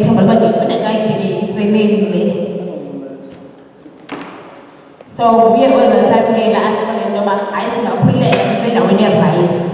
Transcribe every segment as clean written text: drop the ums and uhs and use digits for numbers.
ithemba loba ndiyifuna kakhulu iseneli. So uye ozasamkela asixelele into yoba hayi singakhululeka sisendaweni erayithi.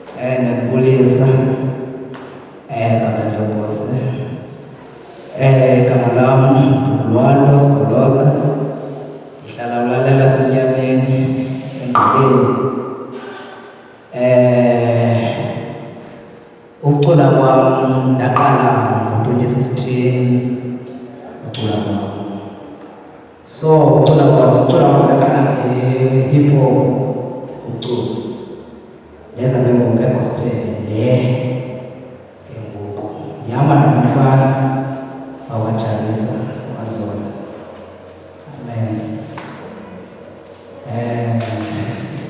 Ngiyabulisa kabantu bonke. Igama lami nguLwando Sigoloza. Ngihlala ulalela Senyameni eNgquleni. Ukucula kwami ndaqala ngo-2016 ukucula kwami. So ukucula kwami ndaqala nge-hip hop ukucula. Leza nge-gospel le kengoku. Ngihamba nomfana wawajalisa wazona. Amen.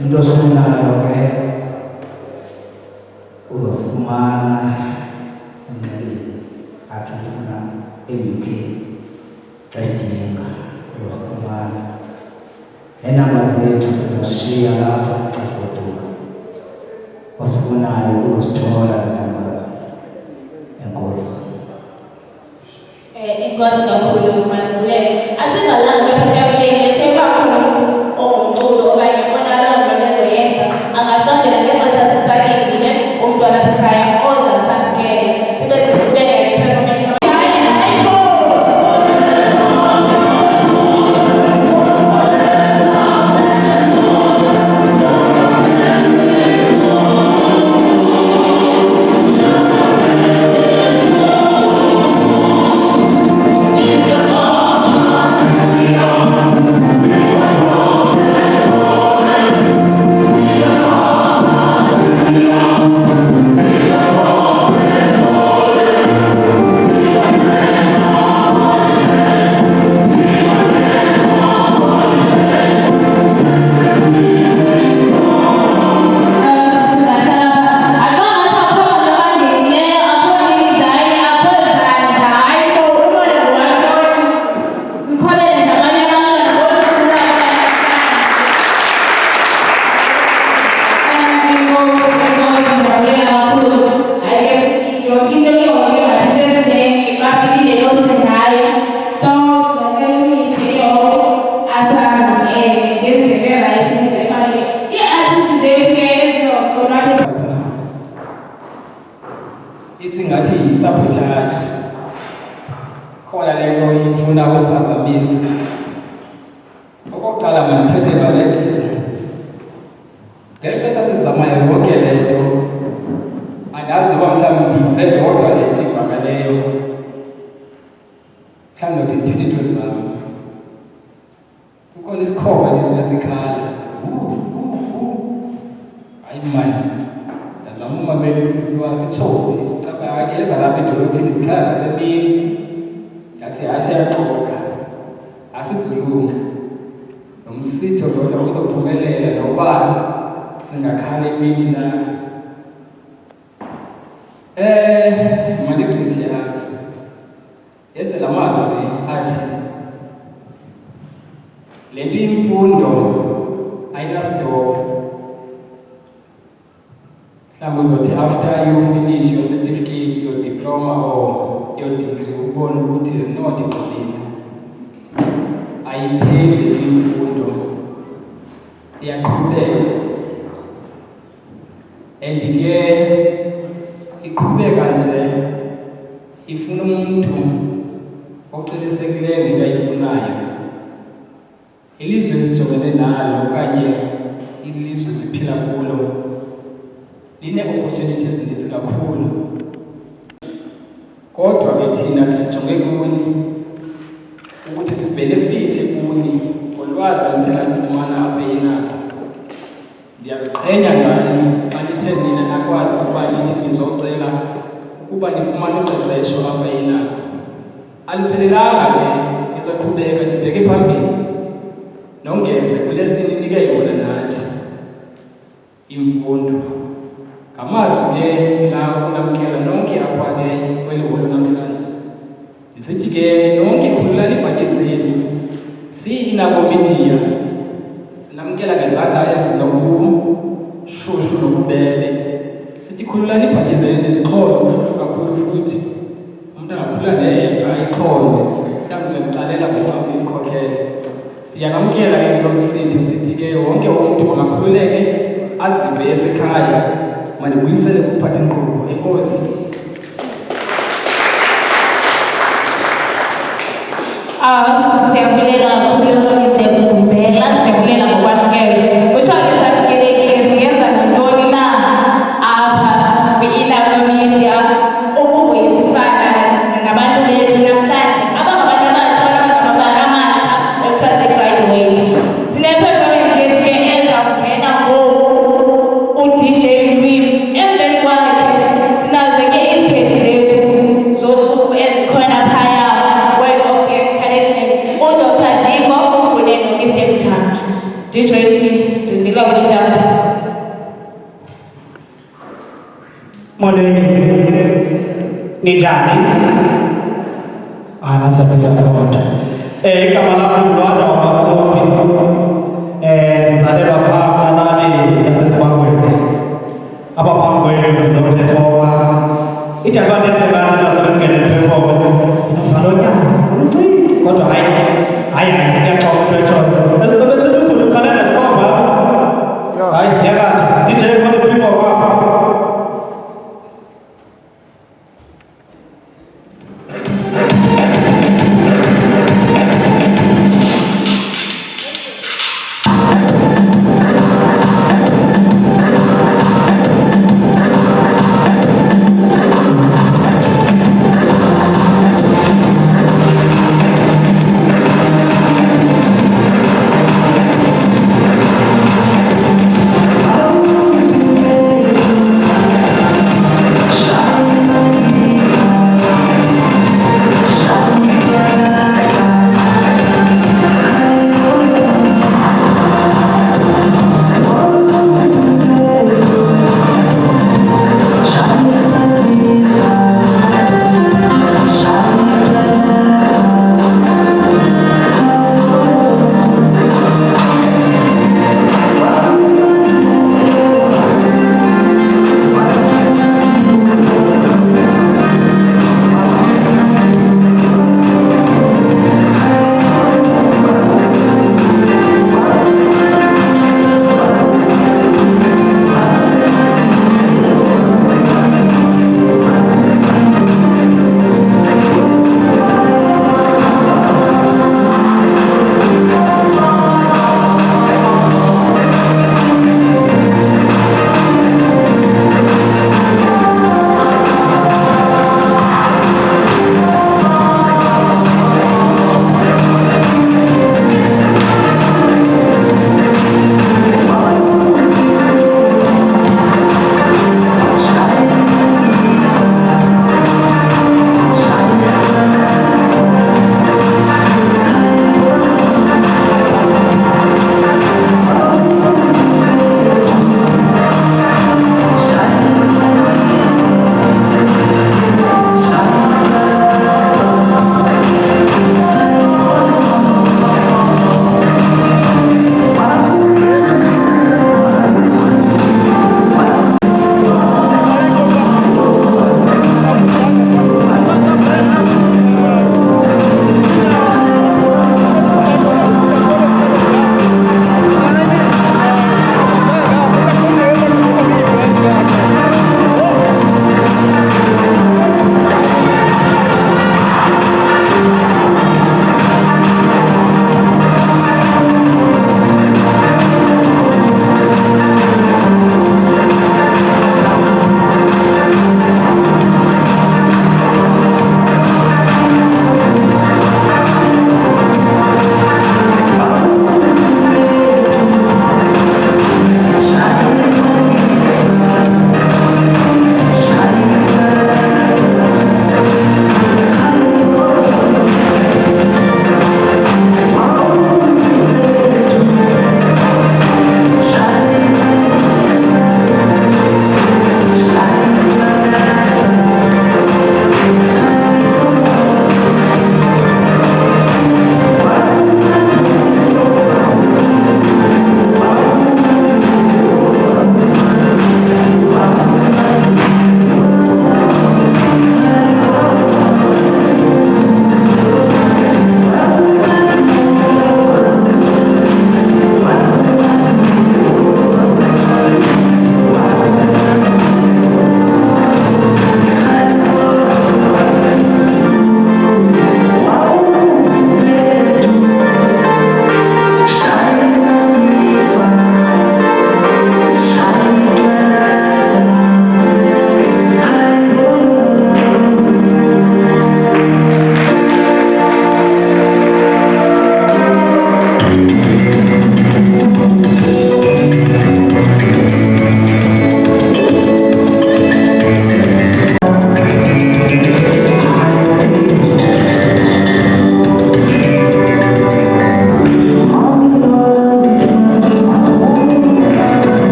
Into osufunayo ke uzosifumana eNgqeleni athi ufuna e-UK xa sidinga uzosifumana. Neenamba zethu sizoshiya lapha xa sigoduka. Osifunayo uzosithola neenambas. Enkosi. Inkosi kakhulu Masibulele. Asingalanga lapha etafuleni sekuba khona umuntu ongumculo okanye onalowo nto bezoyenza angasondela ngexesha sisalindile umntu walapha ekhaya oza samkele sibe siqhubeka ne-performance. Isingathi yi-sabotage. Khona lento ifuna usiphazamisa. Okokuqala mandithethe balekile. Ngexesha sizamayo yonke le nto andazi noba mhlawumbi ndive ndodwa le nto ivakaleyo. Mhlawumbi nothi ndithethe iinto zam. Kukhona isikhova lizwe sikhala. Hayi mani, ndazama umamela isisiwa sitshone. Eza lapha edolophini zikhala nasemini. Ndathi hayi siyaxoka, asizulunga. Nomsitho lona uzophumelela noba singakhala emini na. Mandigqithe apha. Yenze la mazwi athi le nto imfundo ayinasitopu. Mhlawumbi uzothi after you finish your certificate, your diploma or your degree, ubone ukuthi no ndigqibile. Ayipheli le imfundo, iyaqhubeka. And ke iqhubeka nje ifuna umuntu oqinisekileyo ngento ayifunayo. Ilizwe esijongene nalo okanye ilizwe siphila kulo line-opportunities ezininzi kakhulu. Kodwa ke thina besijonge kuni ukuthi sibenefithe kuni ngolwazi endlela lifumana apha eNARC. Ndiyaziqhenya ngani xa nithe nina nakwazi ukuba nithi nizocela ukuba nifumane uqeqesho apha eNARC. Aluphelelanga ke, nizoqhubeka nibheke phambili nongeze kule sininike yona nathi imfundo. Ngamazwi ke lawo ukunamkela nonke apha ke kweli holo namhlanje. Ndisithi ke nonke khululani ibhatyi zenu. Siyinabo media. Sinamkela ngezandla ezinobushushu nobubele. Sithi khululani ibhatyi zenu izixhobo kushushu kakhulu futhi. Umuntu angakhula neyedwa ayiqonde. Mhlawumbi sizoqalela ngokufaka imkhokhelo. Siyanamkela ke lo msitho sithi ke wonke umuntu makakhululeke azive esekhaya mandibuyisele kumphathi inkqubo. Enkosi. Siyabulela kakhulu Mr. siyabulela ngokwamukela. Kuthiwa-ke samukelekile singenza nantoni na apha kwi-Inako Media ukuvuyisisana nabantu bethu namhlanje abangabantu abatsha amatsha ekuthiwa zii-graduate. Sine-performance yethu ke ezawungena ngoku uDJ Lwim. Emveni kwakhe sinazo ke izithethe zethu zosuku ezikhona phaya Words of Encouragement, uDr. Diko kunye noMr. Mthanga. DJ Lwim, ndizinika kwintambo. Molweni, ninjani? Nasaphila kodwa. Igama lam nguLwanda Wamatsophi. Ndizalelwa phaa kwalali yasesibangweni. Apha phambi kwenu ndizawuphefoma. Ithi akwandenze ngathi nasekungene ndiphefome. Ngalo nyama, umncinci. Kodwa hayi, kuyaxoka into etshoyo. Besithi ubhuti ukhale nesikhomba apha. Hayi, yakade. DJ khona iphimbo apha.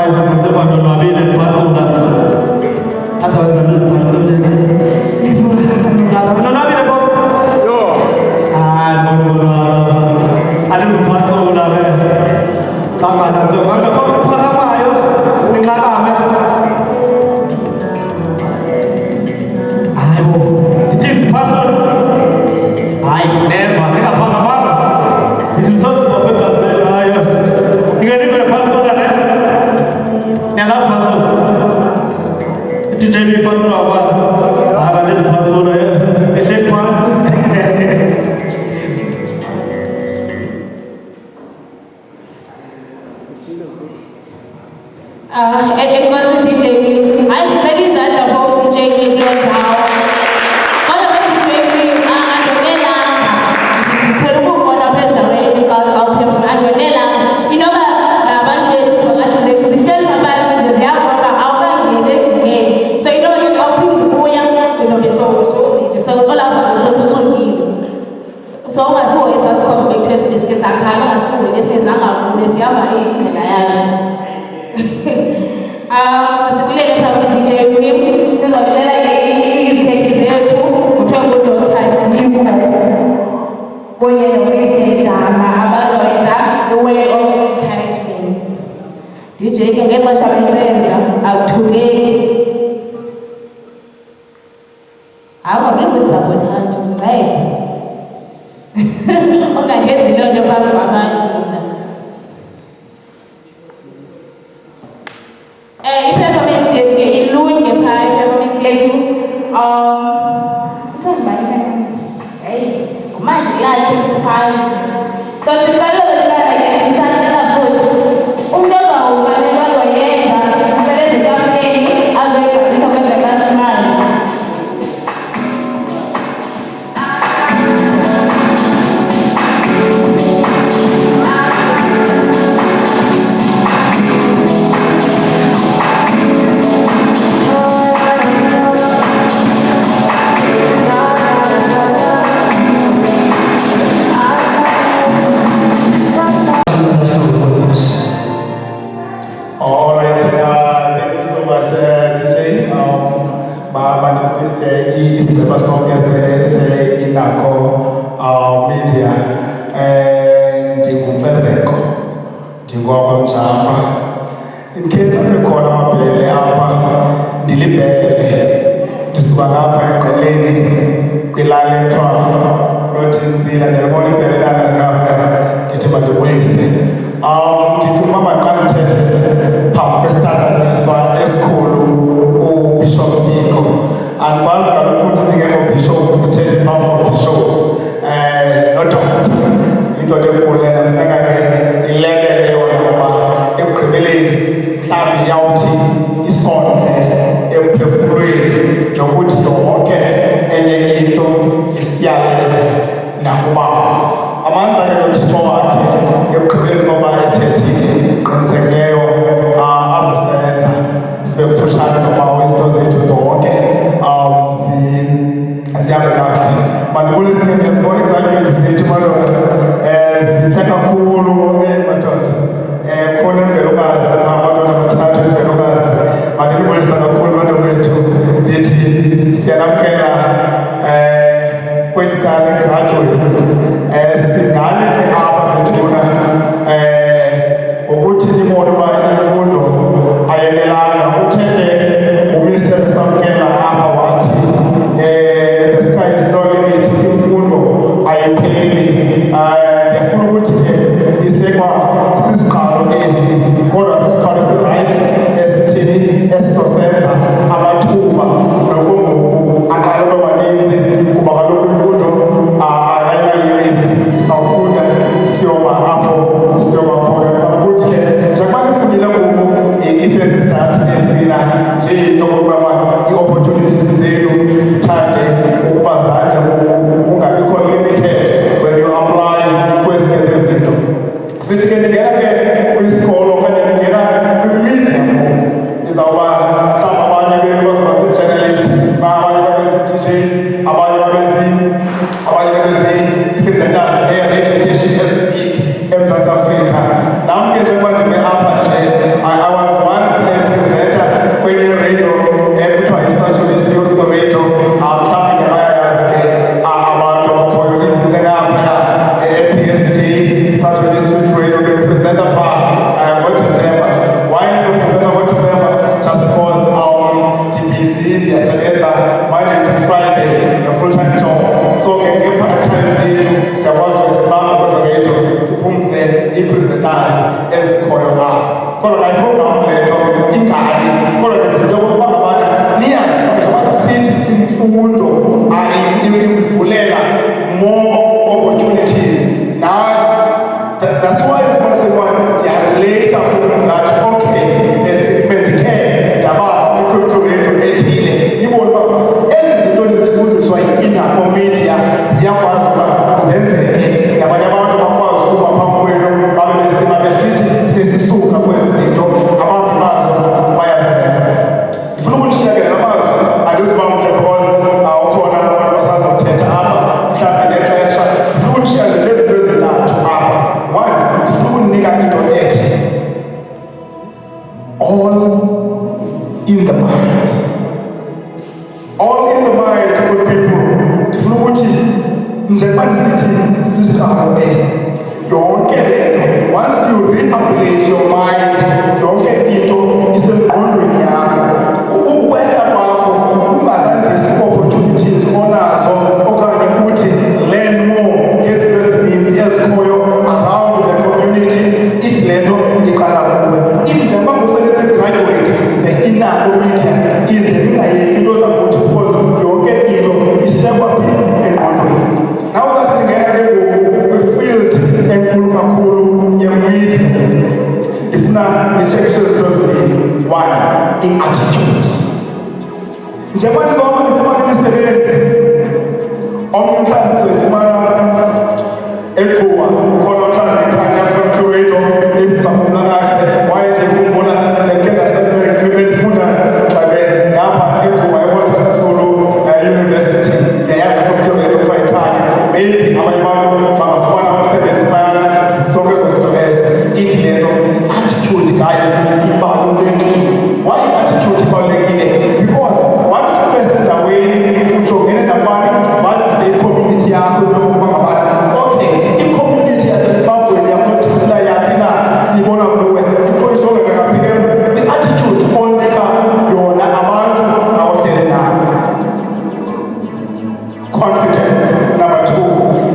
otherwise ngizizwa ndonwabile ndiphantsuka. Otherwise andiziphantsuke. Ndonwabile bo? Yo. Hayi ndonwaba. Andiziphantsula ke. Kanganatso ngakho kuphakamayo unixakame. Hayi bo. Ndithi ndiphantsula. Hayi never ndingaphakamanga. Ndizosibophe ebhasini hayo. Ndingeniphe phantsula ne? Niyalazi phantsula? DJ phantsula wabani? Hayi andithi phantsula ehleli phantsi. It wasn't DJ Lee. I had to tell you that about DJ Lee knows how. What about DJ Lee? You know what? So you know what you're helping is okay, so all of us so so as always as come back to this is a kind of this is a sikulele phambi DJ Wim sizocela izithethe zethu kuthiwa nguDr. Diko kunye noMr. Jama abazowenza i-word of encouragement. DJ ke ngexesha besenza akuthuleki. Hawa ngikusabotage uncede. Ungangenzi loo nto phambi kwabantu. I-performance yethu ke ilunge phaa i-performance yethu ngumandi lakhe mthuphazi so siqale behlala ke sisandela futhi umntu ozawuba nento azoyenza sicele ezitafuleni azoyibhalisa kwenza customers. Media ndingumfezeko ndingwakwamjama in case abekhona amabhele apha ndilibele ndisuka ngapha eqeleni kwilali ekuthiwa Notintsila ndiyalibona ibhele lana ngapha ndithi mandibulise ndithi umama xa ndithethe phambi kwesitataniswa esikhulu uBishop Diko andikwazi kaloku ukuthi ndingengobishop ndithethe phambi kobishop nodokta indoda enkulu lena funeka ke ilebele yona ngoba ekugqibeleni mhlawumbi iyawuthi isondle emphefumlweni nokuthi yonke enye into isiyaleze nakubaba amandla ke nothixo wakhe ekugqibeleni ngoba ethethile qinisekileyo azosenza sibe kufutshane nobawo izinto zethu zonke zihambe kakuhle mandibulise ke ndiyazibona igraduate zethu madoda zintle kakhulu madoda khona imbelukazi madoda amathathu imbelukazi mandilibulisa kakhulu madoda wethu ndithi siyanamkela kweli cala graduates singane ke apha bethuna ngokuthi nibone uba imfundo ayenelanga uthe ke uMr. Besamkela apha wathi the sky is no limit imfundo ayipheli ndiyafuna ukuthi ke isekwa sisiqalo esi kodwa sisiqalo esirayithi esithini esizosenza amathuba nokungoku aqalelo maninzi kuba kaloku imfundo ayinalimitsi sawufunda siyoba apho siyoba khona ndifuna ukuthi ke njengoba nifundile ngoku isesisithathu esina nje yokokuba ii-opportunities zenu zithande ukuba zande ungabikho limited when you apply kwezinye zezinto sithi ke ndingena ke kwisikolo okanye ndingena kwimedia ngoku ndizawuba mhlawumbi abanye benu bazoba zii-journalist abanye babezi-DJs abanye babezi-presenters ze-radio station ezibig eMzantsi Afrika nam ke njengoba ndime apha nje I was one ekhoyo apha. Kodwa la iprogram leyo ingani, kodwa ndifuna ukuba ngabana niyazi njengoba sisithi imfundo imvulela more opportunities. Now that's why ndifuna sekubana ndiyareleyitha kum that okay Medicare ndabala ikhompyutha ethile nibone uba ezi zinto ndizifundiswa yi-inner media ziyakwazi uba zenzeke nabanye abantu bakwazi ukuba phambi kwenu babe besithi sezisuka kwezi zinto abantu bazo bayazenza. Ndifuna ukundishiyekela nabazo andizibamde because ukhona abantu basazawuthetha apha mhlawumbi nexesha. Ndifuna ukundishiya nje nezinto ezintathu apha. One, ndifuna ukundinika into ethi all in the mind. All in the mind, good people. Ndifuna ukuthi njengoba ndisithi sisiqalo esi yonke lento, once you rehabilitate your mind, yonke into isengqondweni yakho. Ukwehla kwakho ungazandisi opportunities onazo okanye ukuthi learn more ngezinto ezininzi ezikhoyo around the community. Ithi lento iqala kuwe. Njengoba graduate ze-inner media ize ingayeki into zakuthi because yonke into isekwa phi engqondweni. Now that ndingena ke ngoku kwi-field enkulu kakhulu ye-media, ndifuna nditshekishe izinto ezimbini. One, i-attitude. Njengoba ndizohamba ndifumane imisebenzi, omnye mhlawumbi uzoyifumana eGoa khona mhlawumbi ekhanya kwemthureto ebizafuna kahle waye ndikhumbula ndike ndifunda xa ngapha eGoa eWalter Sisulu University yayazi kwemthureto kuthiwa ekhanya. Maybe abanye abantu bangafumana umsebenzi phayana zonke ezo zinto ezo. Ithi le nto i-attitude guys ibalulekile. Why i-attitude ibalulekile? Because once ubesendaweni ujongene nabani bazise i-community yakho into yokuba ngabana okay i-community yaseZimbabweni yakothusela yaphi na siyibona kuwe into izongeka kaphike i-attitude onika yona abantu awuhleli nabo. Confidence. Number two,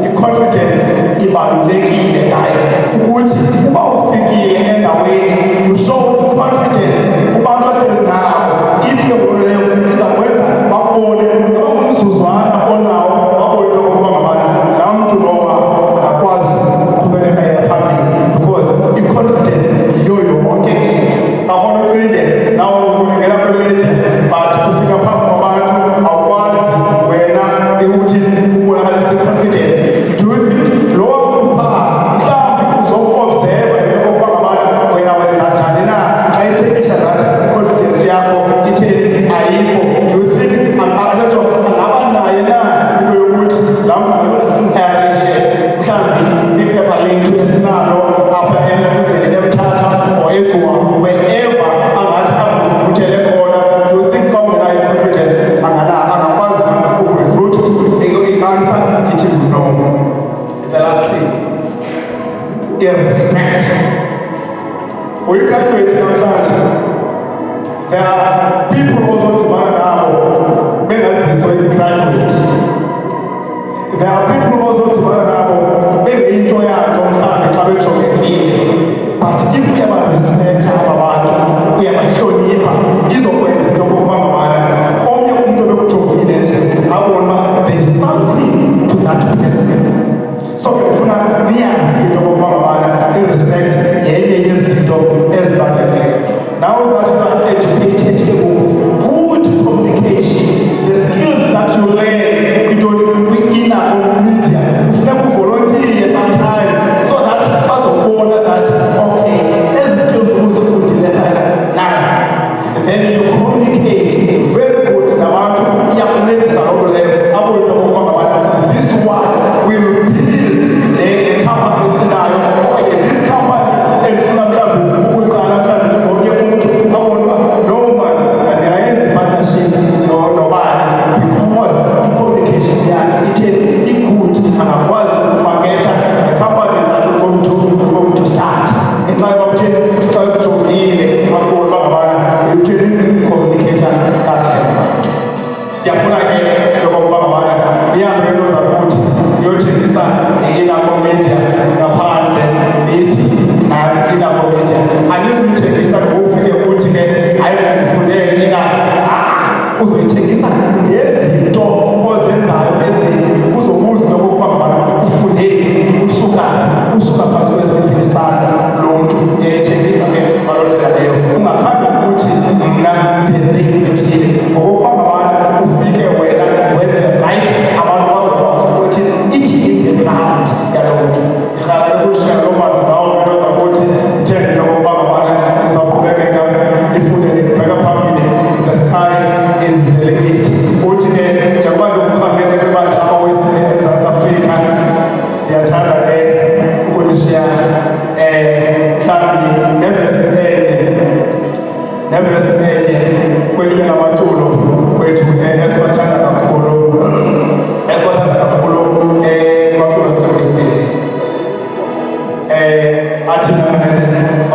i-confidence ibalulekile guys ukuthi uba ufikile endaweni you show i-confidence kubantu ahleli nabo. Ithi ke ngoku leyo izakwenza babone noba ngumzuzwana onawo babone into yokokuba ngabana laa mntu lowa angakwazi uqhubekeka yena phambili because i-confidence yiyo yonke into. Awufuna ucinge nawe ukuningela kwemedia but ufika phambi kwabantu awukwazi wena ukuthi ubonakalise i-confidence. Do you think lowa mntu phaa mhlawumbi uzokuobserva into yokokuba ngabana wena wenza njani na xa itshekisha that i-confidence yakho itheni ayikho? Do you think angaba naye na into yokuthi laa mntu angabona simhayarishe mhlawumbi iphepha lethu esinalo apha eMzini eMthatha or eGoa wherever angathi akuvuthele khona? Do you think xa ungenayo i-confidence angakwazi ukurecruit? I-answer ithi no. The last thing, respect. Uyigraduate namhlanje, there are people ozodibana nabo bengazizo i-graduate. There are people ozodibana nabo bengeyinto yanto mhlawumbi xa bejongekile, but if uyabarespektha aba bantu uyabahlonipha izokwenza into yokokuba ngabana omnye umntu obekujongile nje abone uba there is something to that person. So ndifuna niyazi into yokokuba ngabana i-respect yenye yezinto ezibalulekileyo. Now that you are educated, good communication, the skills that you learn in-inner media, ufuna kuvolontiye sometimes so that bazobona that okay ezi skills uzifundile phayana nazi, then you communicate very good nabantu. Iyakuncedisa loo nto leyo abone into yokokuba ngabana this one will build le company esinayo okanye this company endifuna mhlawumbi ukuyiqala mhlawumbi ngomnye umntu abone uba no man ndingayenza i-partnership nobani because i-communication yakhe itheni i-good, angakwazi ukumaketha the company that we're going to start. Ngenxa yoba utheni xa ekujongile abone uba ngabana utheni communicator kakuhle nabantu. Ndiyafuna ke into yokokuba ngabana nihambe into zakuthi niyothengisa i-inner media ngaphandle nithi nantsi i-inner media lide anizuyithengisa ngokufike uthi ke hayi ndifunde inani uzoyithengisa ngezinto ozenzayo ezinye uzobuza nokokuba ngabana ufundeni usuka phantsi kwesiphi isandla lo mntu uyayithengisa ke ngaloo ndlela leyo ungakhange ukuthi mna ndenze into ethile ngokokuba ngabana ufike wena wenze right abantu bazokwazi ukuthi ithi i-background yalo mntu irhala lokushela lomazi nawo into zakuthi ithenge nokokuba ngabana izawuqhubekeka ifunde libheka phambili the sky is the limit uthi ke njengoba ndingumkhamete kwibandla lamawesile eMzantsi Afrika ndiyathanda ke ukunishiya mhlawumbi nevesi enye kwelinye lamaculo kwethu esiwathanda kakhulu kwakulo sewesile athi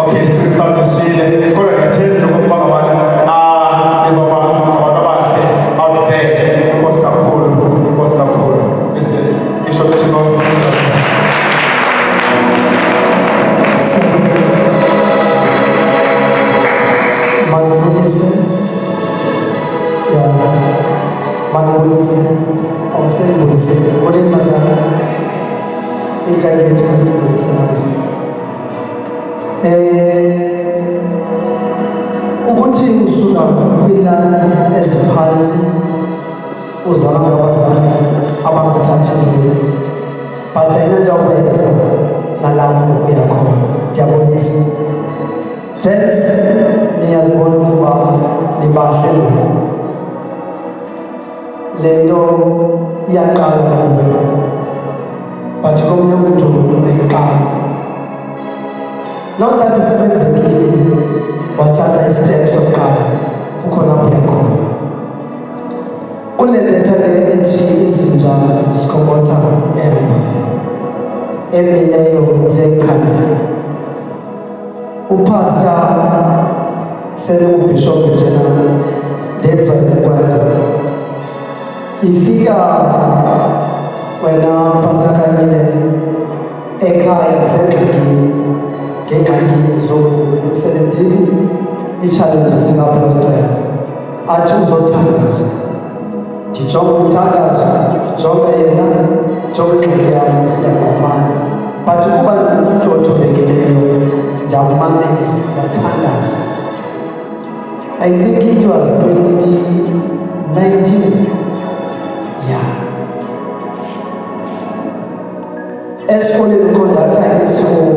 okay sawundishile kodwa ndiyathemba nokokuba ngabana ndizoba ngabantu abahle out there enkosi kakhulu Mr. Bishop Timo Manibulise awusembulise molweni masana igraduate manibulise nazo ukuthi usuka kwinani eziphansi uzama ngabazali abangathathi ntweni but ayinanto yokwenza nalapho ukuya khona ndiyabonisa gents niyazibona ukuba nibahle ngoku le nto iyaqala kuwe but komnye umntu ayiqala not that isebenzekile wathatha istep sokuqala kukhona apho yakhona kunedetha le ethi izinja zikhomotha emva emileyo zekhanya upastor sele ubishop njena ndenza ikwakho ifika wena pastor Kanyile ekhaya kusengxakini ngengxaki zokusebenzini i-challenge zingapostela athi uzothandaza ndijonga umthandazo ndijonga yena ndijonga ingxaki yam siyaqomana but ukuba umntu othobekileyo ndamamela wathandaza. I think it was 2019. Yeah. Esikoleni conductor esikolo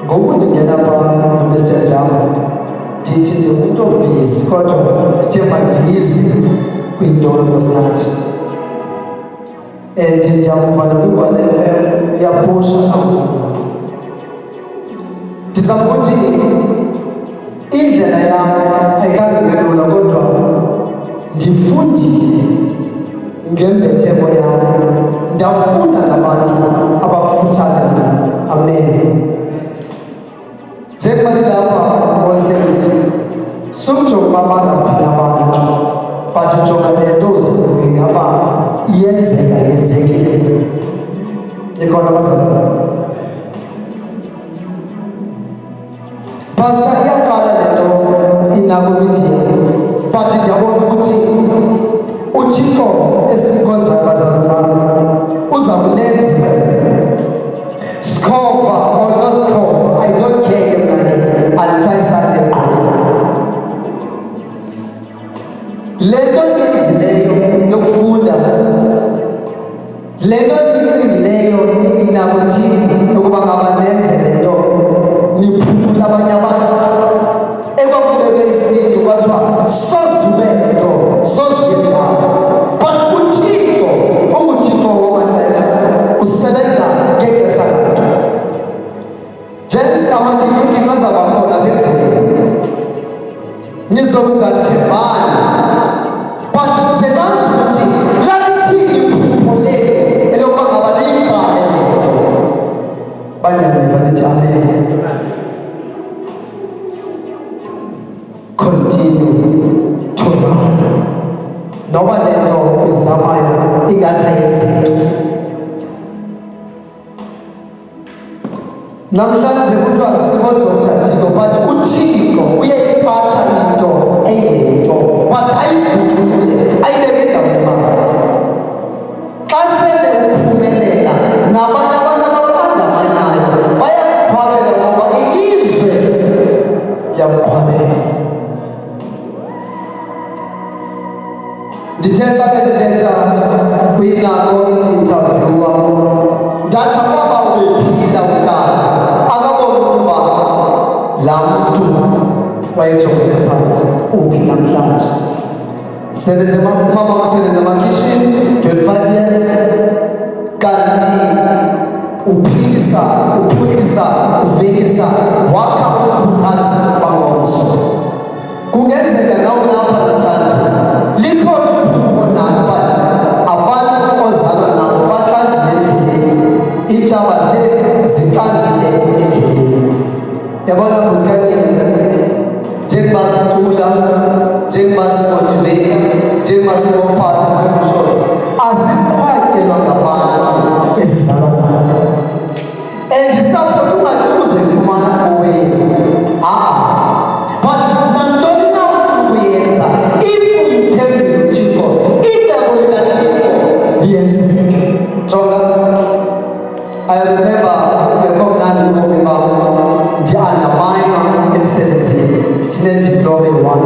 ngoku ndingena phaa noMr. Jama ndithi ndingumntu obhizi kodwa ndithe mandiyizi kwinto yokosinathi and ndiyamvala kwiGwala FM iyapusha apho ndizama ukuthi indlela yam ayikhange ibe lula kodwa ndifundile ngembetheko yam ndafunda ngabantu abakufutshane nam. Amen. Njengoba nilapha All Saints sumjonga uba bangaphi abantu but ujonga le nto uzibheke ngaba yenzekile. Ikhona abazalwane pastor iyaqala le nto inakumithiya but ndiyabona ukuthi uThixo esimkhonzayo bazalwane bam uzawulenza skova or no skova, I don't care ke mna ke anditshayisane ngqondo. Le nto niyenzileyo yokufunda le nto niyicingileyo inakuthini ukuba ngaba nenze le nto niphucula abanye abantu ekwakubekwe isintu kwathiwa sozube nto sozuye ndawo but uThixo unguThixo wamaxesha usebenza ngexesha lakhe. Gents, amagingxigingxi azabakhona apha endleleni nizokungathembani but zenazi ukuthi lalithini iphupho lenu elokuba ngaba liyiqale le nto. Banyaneva nithi amen. Continue to run. Noba le nto izamayo ingathi ayenzeki. namhlanje kuthiwa siko-Dr. Tiko, but uThixo uyayithatha into engento but ayivuthule ayibeke endaweni emanzi. Xa sele uphumelela nabanye abantu abakandamanayo bayakuqhwabela ngoba ilizwe liyakuqhwabela. Ndithe xa bendithetha kwinako i-interviewer ndathi kwaba ubephila utata akabona ukuba laa mntu wayejongele phantsi uphi namhlanje. Mama usebenza emakhishini 25 years kanti uphilisa, uvelisa wakha umkhuthazi kwangomso. Kungenzeka nawe lapha namhlanje likhona uphupho nalo but abantu ozalwa nabo baqandile endleleni, iintshaba ziqandile endleleni. Yabona bhutanile njengoba sicula, njengoba simotivate, njengoba singopasta sibishops aziqhwatyelwa ngabantu ezizalwa nabo and support ungathi uzoyifumana kowenu but nantoni na ufuna ukuyenza if umthembile uThixo icebo likaThixo liyenzeke. Jonga, I remember ungekho mnandi ubomi bam ndi-undermine emsebenzini ndinediploma eyi-1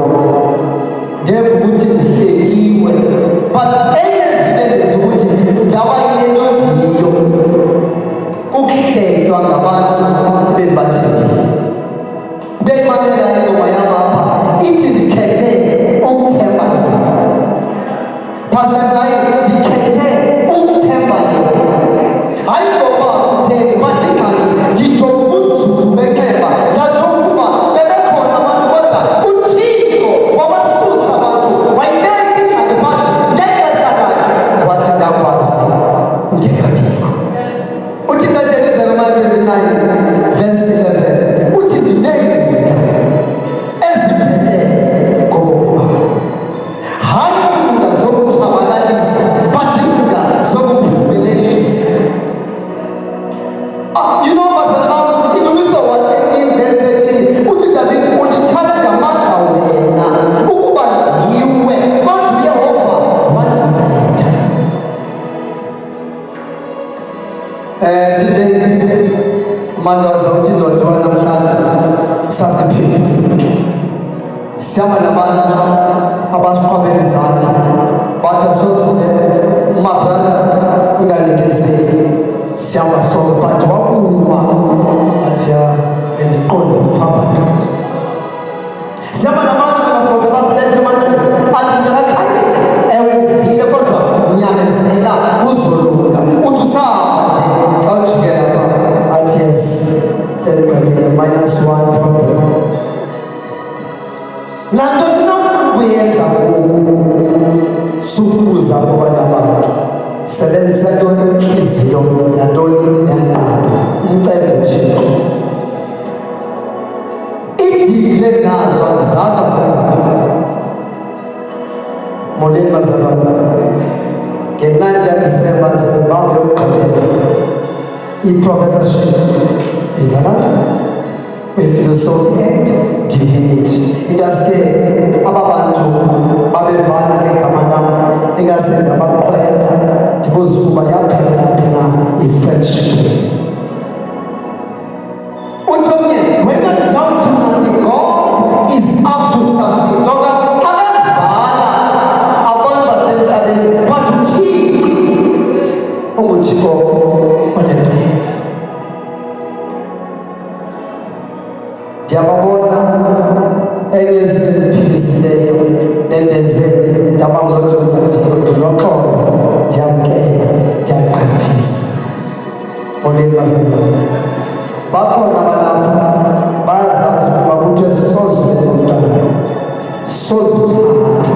ndeva ukuthi ndihlekiwe but enye zinto endenza ukuthi ndawa yile nto ndiyiyo kukuhletywa ngabantu ebendibathembile. Ubeyimamela ingoma yam apha ithi ndikhethe ukuthemba yena. Pastor Guy, ndikhethe ukuthemba yena, hayi ngoba uthembi but ingxaki ndijonga ubunzulu beceba, ndajonga ukuba bebekhona abantu kodwa uThixo wabasusa abantu wayibeka ingxaki but ngexesha lakhe wathi ndakwazi ngekabikho. Uthi kaJeremiah 29 verse 11 uthi ndineengcinga eziphethe ngobomi bakho, hayi iingcinga zokutshabalalisa but iingcinga zokuphumelelisa. You know, Pastor Bam, idumiso in verse 13 uthi David undithwala ngamandla wena ukuba ndiwe kodwa uYehova wandinceda. DJ Mandoza uthi ndodwa namhlanje sasiphilile sihamba nabantu abasiqhwabela izandla bathi asozule mabrada unganikezeli sihamba sonke but wakuwa athi bendiqonda uphapha ndoda. Sihamba nabantu benafota basilethe emandleni athi ndakakhangela ewe ndivile kodwa unyamezela uzolunga uthi usahamba nje xa ujikela pha athi yes seligqibile -1 problem. Nantoni na ufuna ukuyenza ngoku sukubuza kwabanye abantu, sebenzisa ntoni intliziyo nantoni nengqondo, umcele uThixo. Idigre nazo andizazi bazalwane, molweni bazalwane, nge-9 kaDisemba ndizibamba yokugqibela i-professorship evalana kwifilosofi and divinity. Ingaske aba bantu babevala ngegama lam, ingase ndabaqwetha ndibuze ukuba yaphelela phi na i-friendship. Uthi omnye, we're not down to nothing, God is up to something. Jonga xa bevala abantu basemhlabeni but uThixo unguThixo onempilo. Ndiyababona enye izinto endiphilisileyo nendenze ndaba nguloDr. Tiko, ndinoxolo, ndiyamkela, ndiyagqithisa. Molweni bazalwane, bakhona abalapha bayazazi ukuba kuthiwe sozule umntwana, sozithatha,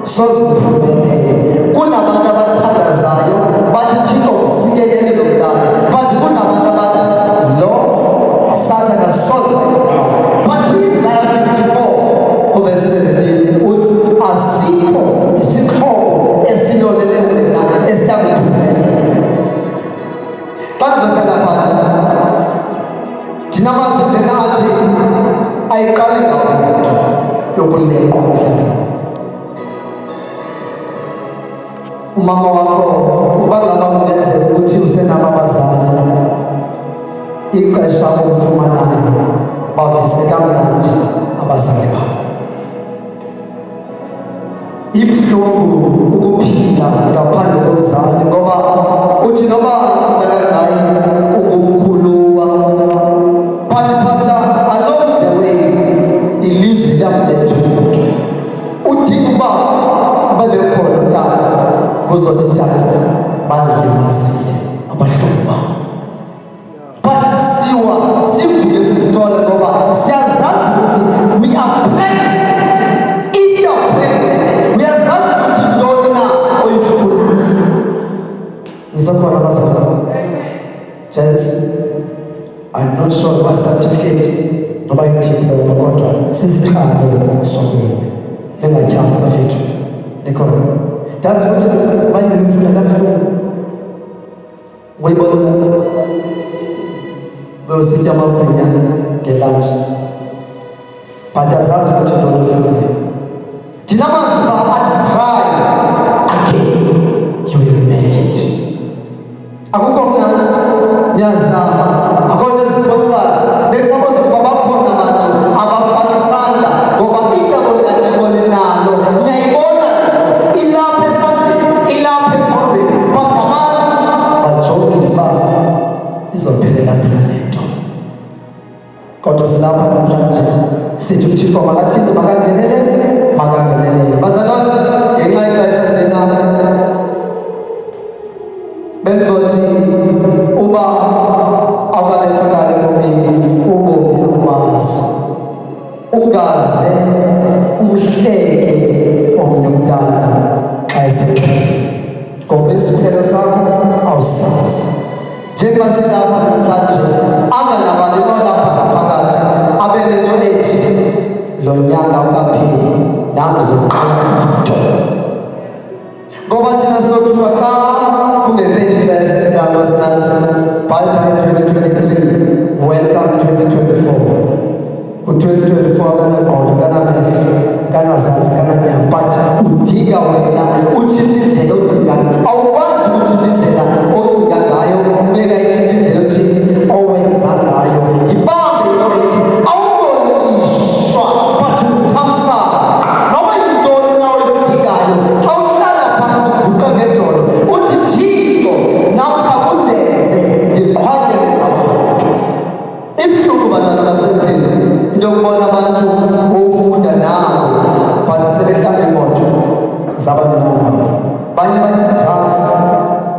soziphumelele. Kunabantu abathandazayo bathi Thixo msikelele lo mntana but kunabantu abathi lo Satan asoze. But Isaiah 54 verse 17 uthi asikho isixhobo esilolele wena esiyakuphumelela. Xa ndizokhala phansi mayiqale ngawo le nto yokuleqwa emhlabeni. Umama wakho uba ngaba kungenzeka ukuthi usenabo abazali, ixesha okufumanayo bavise kamnandi abazali bakho. Ibuhlungu ukuphinda ngaphandle komzali, ngoba uthi noba ntakangayi ungumkhuluwa, but pastor along the way ilizwi lamletha umuntu udinga uba babekhona utata kuzothi tata balimazile abahlobo babo. But sivule sisithole ngoba siyazazi ukuthi we are pregnant. If you are pregnant, uyazazi ukuthi ntoni na oyifuna. Nisakhona abazali. Gents, I'm not sure about certificate noba ithini kodwa sisikhalo somini lengatyhafi bafethu likhona. That's what bayifuna kabuhlungu. Uyibona beyositya amagwinya ngelantshi, but azazi ukuthi ntoni oyifunayo. Thina maziva athi try again, you will make it. Akukho mnandi, niyazama, akho neziponsors. Bekusuppose ukuba bakhona abantu abafaka isandla ngoba icebo likathixo nalo niyayibona ilapha esandleni, ilapha engqondweni, but abantu bajonge uba izophelela phela le nto. Kodwa silapha namhlanje sithi uThixo makathini, makangenelele, makangenelele. Bazalwane, ngenxa yexesha njena benzothi uba awukabethakali ebomini ubomi awubazi, ungaze umhleke omnye umntana xa esexhaleni, ngoba isiphelo sakho awusazi. Njengoba silapha namhlanje, anganabani nolapha ngaphakathi abe nento ethi lo nyaka ukapheli nam ndizoqala into. Ngoba thina sothuka xa kunge-31st kaMasinathi, bye bye 2023, welcome 2024. U-2024 akanaqondo, akanamehlo, akanazandla, akananyama, but udinga wena utshintshe indlela ocinga ngayo. Awukwazi ukutshintsha indlela ocinga ngayo meka itshintshe indlela othini owenza ngayo. Yibambe into ethi awubonishwa but uthamsanqa. Noba yintoni na oyidingayo, xa uhlala phantsi uguqa ngejolo uthi Thixo napha kundenze ndiqhwanyeke ngabantu. Ibuhlungu bantwana basendlini into yokubona abantu ofunda nabo but sebehlamba imoto zabaninawo, banye bane-drugs.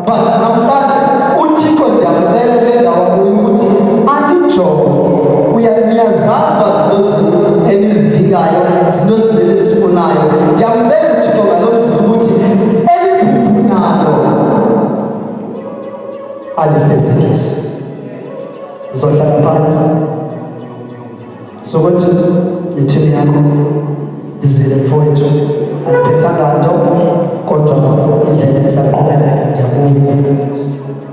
But namhlanje uThixo ndiyamcela kule ndawo kuyo ukuthi anijonge. Niyazazi uba zinto zini enizidingayo, zinto zini enizifunayo. Ndiyamcela uThixo ngalo mzuzu ukuthi eliphupho nalo alifezekise. Zohlala phansi sokuthi ithini yakho ndizile mfowethu, andiphethanga nto kodwa indlela esaqhubeleka ndiyabuya.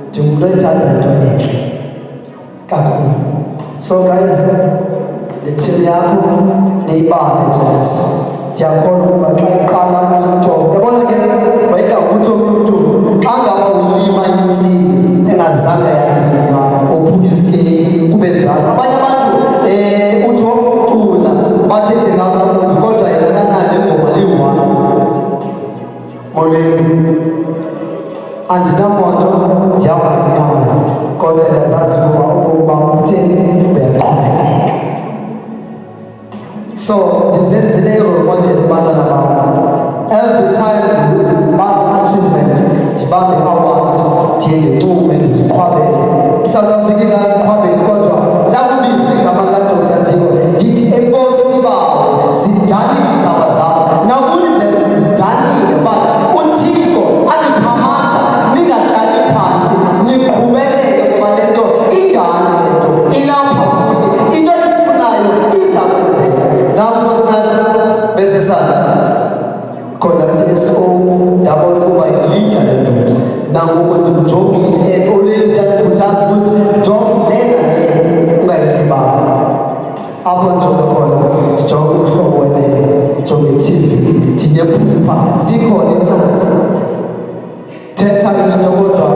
Ndingumntu oyithanda into entle kakhulu. So guys, le team yakho niyibambe gents. Ndiyakhona ukuba xa iqala into yabona ke wayidla ukuthi umntu xa ngaba ulima intsimi engazange yalinywa ophula isikeni kube njalo. Abanye abantu uthi wokucula bathethe kakhulu kodwa yena kanani ingoma liyi-1. Molweni, andinamoto ndihamba ngenyawo kodwa ndiyazazi ukuba ubomi bam utheni buyaqhubeka. So ndizenzele i-role model bantwana bam. Every time bam achievement ndibambe award ndiye ndicume ndiziqhwabele. South Africa ingaqhwabeli kodwa lakubizi igama likaDr. Thixo ndithi enkosi bawo zidala iindaba zam. Nakuni nje sizidalile but uThixo anipha amandla ningahlali phansi niqhubeleke ngoba le nto ingani, le nto ilapha kuni, into eyifunayo iza kwenzeka. Nakumosinathi bese sana khona TSO ndabona ukuba ilida le ndoda nangoku ndimjongile and always yandikhuthaza ukuthi jonga lena le ungayilibali. apho njonga khona ndijonga umhlobo wenene jonge TV ndiyephupha zikhona iintshaba thetha into kodwa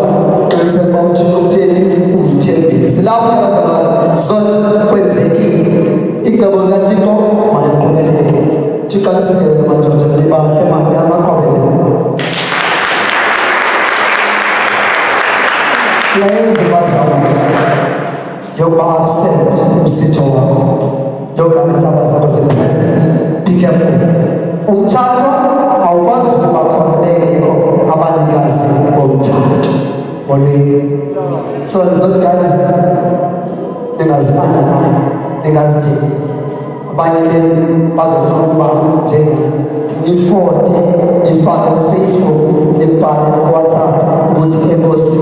qiniseka uba uThixo utheni umthembile silapho abazalwane sothi kwenzekile icebo likaThixo maliqhubeleke Thixo asikelele madoda libahle amaqhubeleke Layenza bazalwane yokuba absent umsitho wakho yokuba iintsaba zakho zipresent be careful umtshato awukwazi ukuba khona bengekho abanikazi bomtshato molweni so those guys ningazibandakanya ningazidingi abanye benu bazofuna ukuba njengani nifote nifake kuFacebook nibhale kuWhatsApp ukuthi enkosi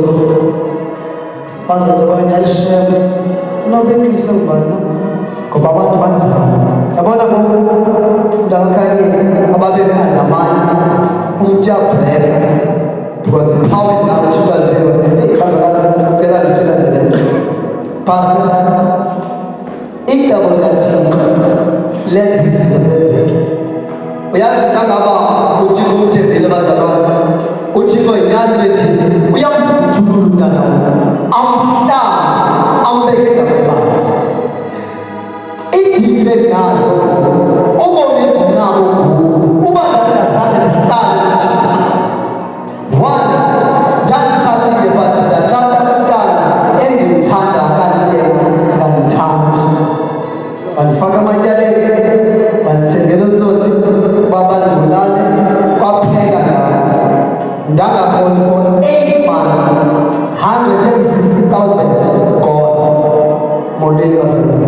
bazothi abanye ayishere nobe exiswe ngubani ngoba abantu banjani yabona ndakakanye ababemandamanye umuntu uyabhreka because empowered now to go and bazocela ndithela nje le nto pastor icebo likaThixo lenza izinto zenzeke uyazi kangaba uThixo umthembile bazalwane uThixo yinyani ethi uyamvuthulula umntana amhlamba ambeke ngamanzi idile nazo ubomi nabo uba ndazange ndihlale uThixo one ndanditshatile but ndatshata umntana endimthanda kanti yena akandithandi bandifaka amatyaleni bandithengela utsotsi babandibulale bapheka ndawo ndangaholi for 8 months 160,000 gone molweni basebenza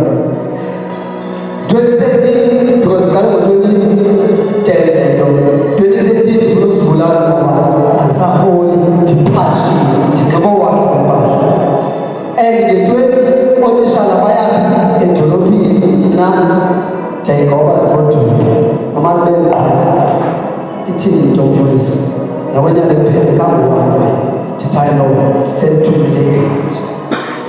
2013 because ngale ngo-2010 lento 2013 ndifuna usibulala ngoba andisaholi ndiphatshile ndinxiba wakhe ngempahla and nge-20 ootishala bayaphi edolophini mna ndiyayigoba ndigodule mamani bemqatha ithini into mfundisi nawonyaka ephele kangohambe ndithi ayino sentumelekati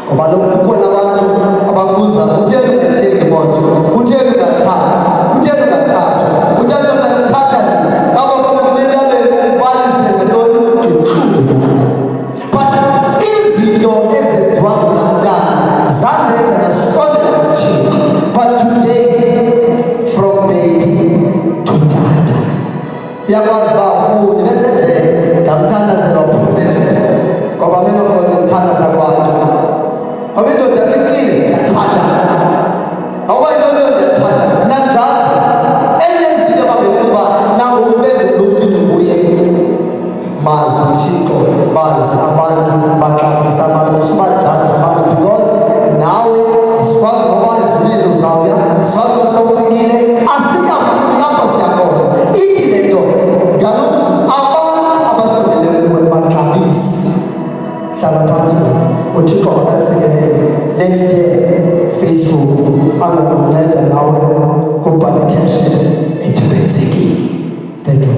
ngoba lokhu kukhona abantu ababuza utheni ungathengi imoto utheni ungathatha utheni ungathatha utheni ungathatha ngaba funa kumele abe balise ngentoni inhlungu yakho but izinto ezenziwa ngulantana zandenza nasondela kuThixo but today from baby to tata uyakwazi uba bese nje ndamthandazela uphumete ngoba mina futhi ndithandaza kwabantu ngoba indoda yaphikile ndiyathandaza ngoba intoni ndiyathanda nanjalo enye izinto babekuba nangoku bengumntu nguye mazi uThixo bazi abantu baxabisa abantu sibajaja abantu because nawe asikwazi ngoba izulile uzawuya sikwazi uba sawufikile asikafiki lapho siyakhona ithi le nto ngalomzuzu abantu abasondele kuwe baxabisi hlala phansi uThixo akasikelele next year Facebook angakunceda nawe kubhala caption ethi kwenzekile. Thank you.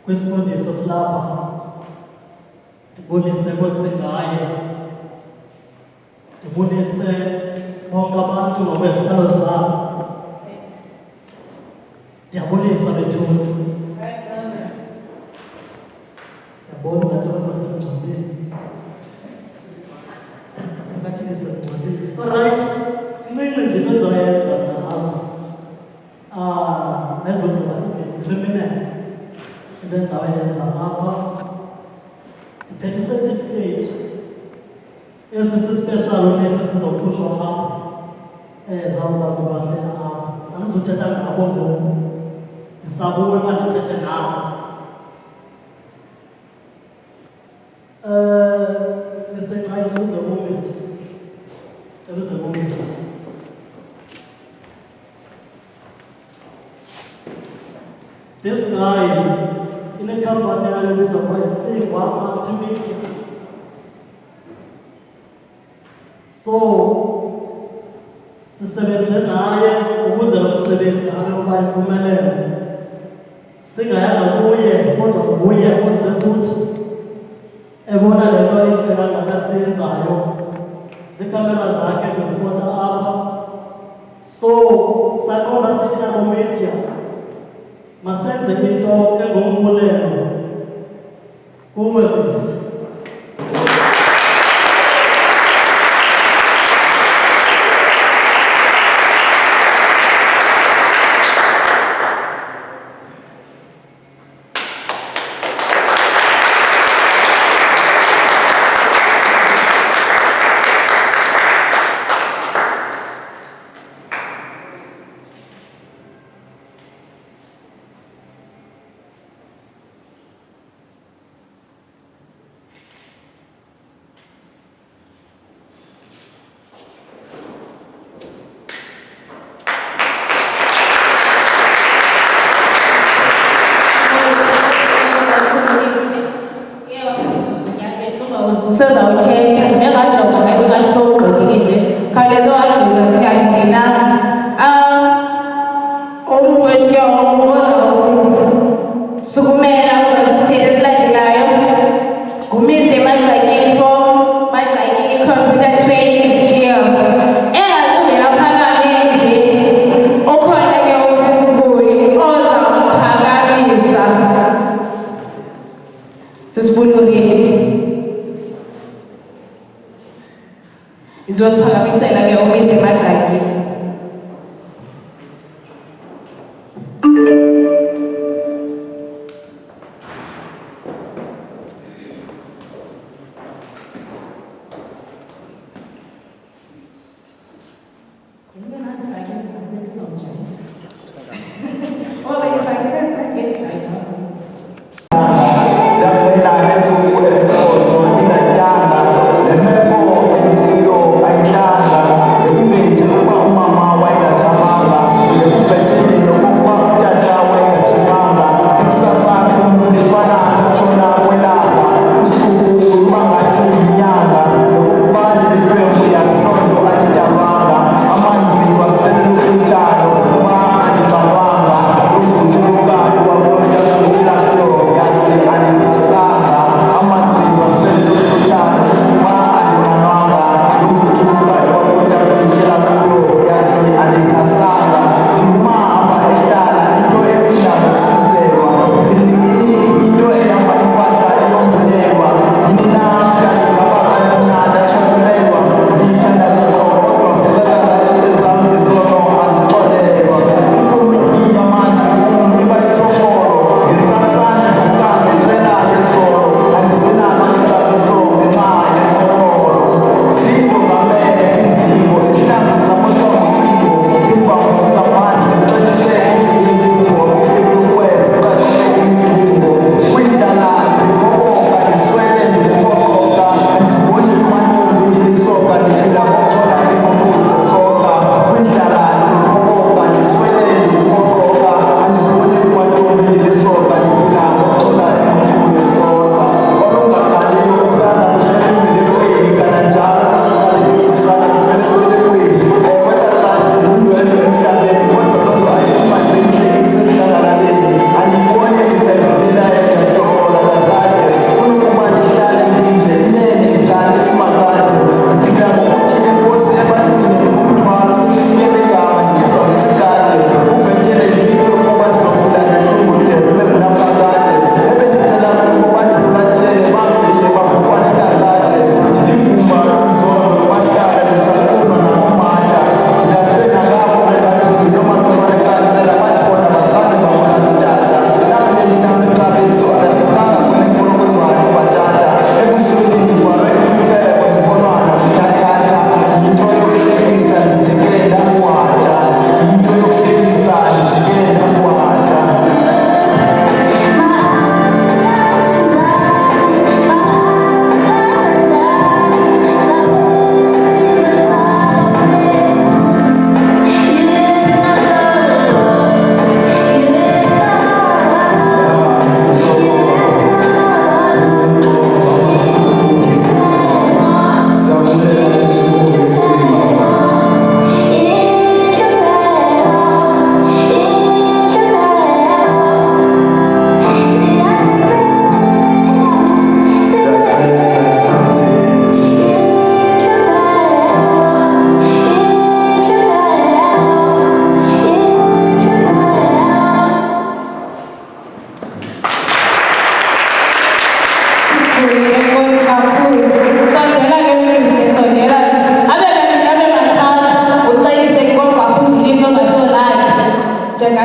kwisifundiso silapha ndibonise kosingaye, ndibonise bonke abantu ngokwezihlalo zabo, ndiyabonisa bethuthi. Ndiyabona ngathi abantu basemngcwabeni, ngathi nisemngcwabeni. Alright, incinci nje bendizoyenza nezogqiba even 3 minutes into endizawenza apha. Ndiphethe certificate esisispecial esi sizokhutshwa apha zabo bantu bahlela apha. Andizothetha ngabo ngoku, ndisabuwe uba ndithethe nabo. Mr. Ncayi, uze Mr. Uze Mr. This guy in a company is a wife, one activity. So, sisebenze naye ukuze lo msebenzi abe uba impumelelo. Singayanga kuye kodwa kuye oze kuthi ebona le nto intle kangaka siyenzayo. Zikamera zakhe zizibona apha. So, saqonda sinabo media. Masenze into engombulelo kuwe Mr. Usezawuthetha bengajonga ngabe ngathi sowugqibile nje, khawuleze wagqiba singalindelanga. Umntu wethu ke ozawusukumela uzawusithetha esilandelayo nguMr. Magxakini from Magxakini Computer Training Skill. Engazuvela phakame nje, ukhona ke usisibuli ozawuphakamisa. Sisibuli uready? Izosiphakamisela ke uMr. Magxakini. Thank you.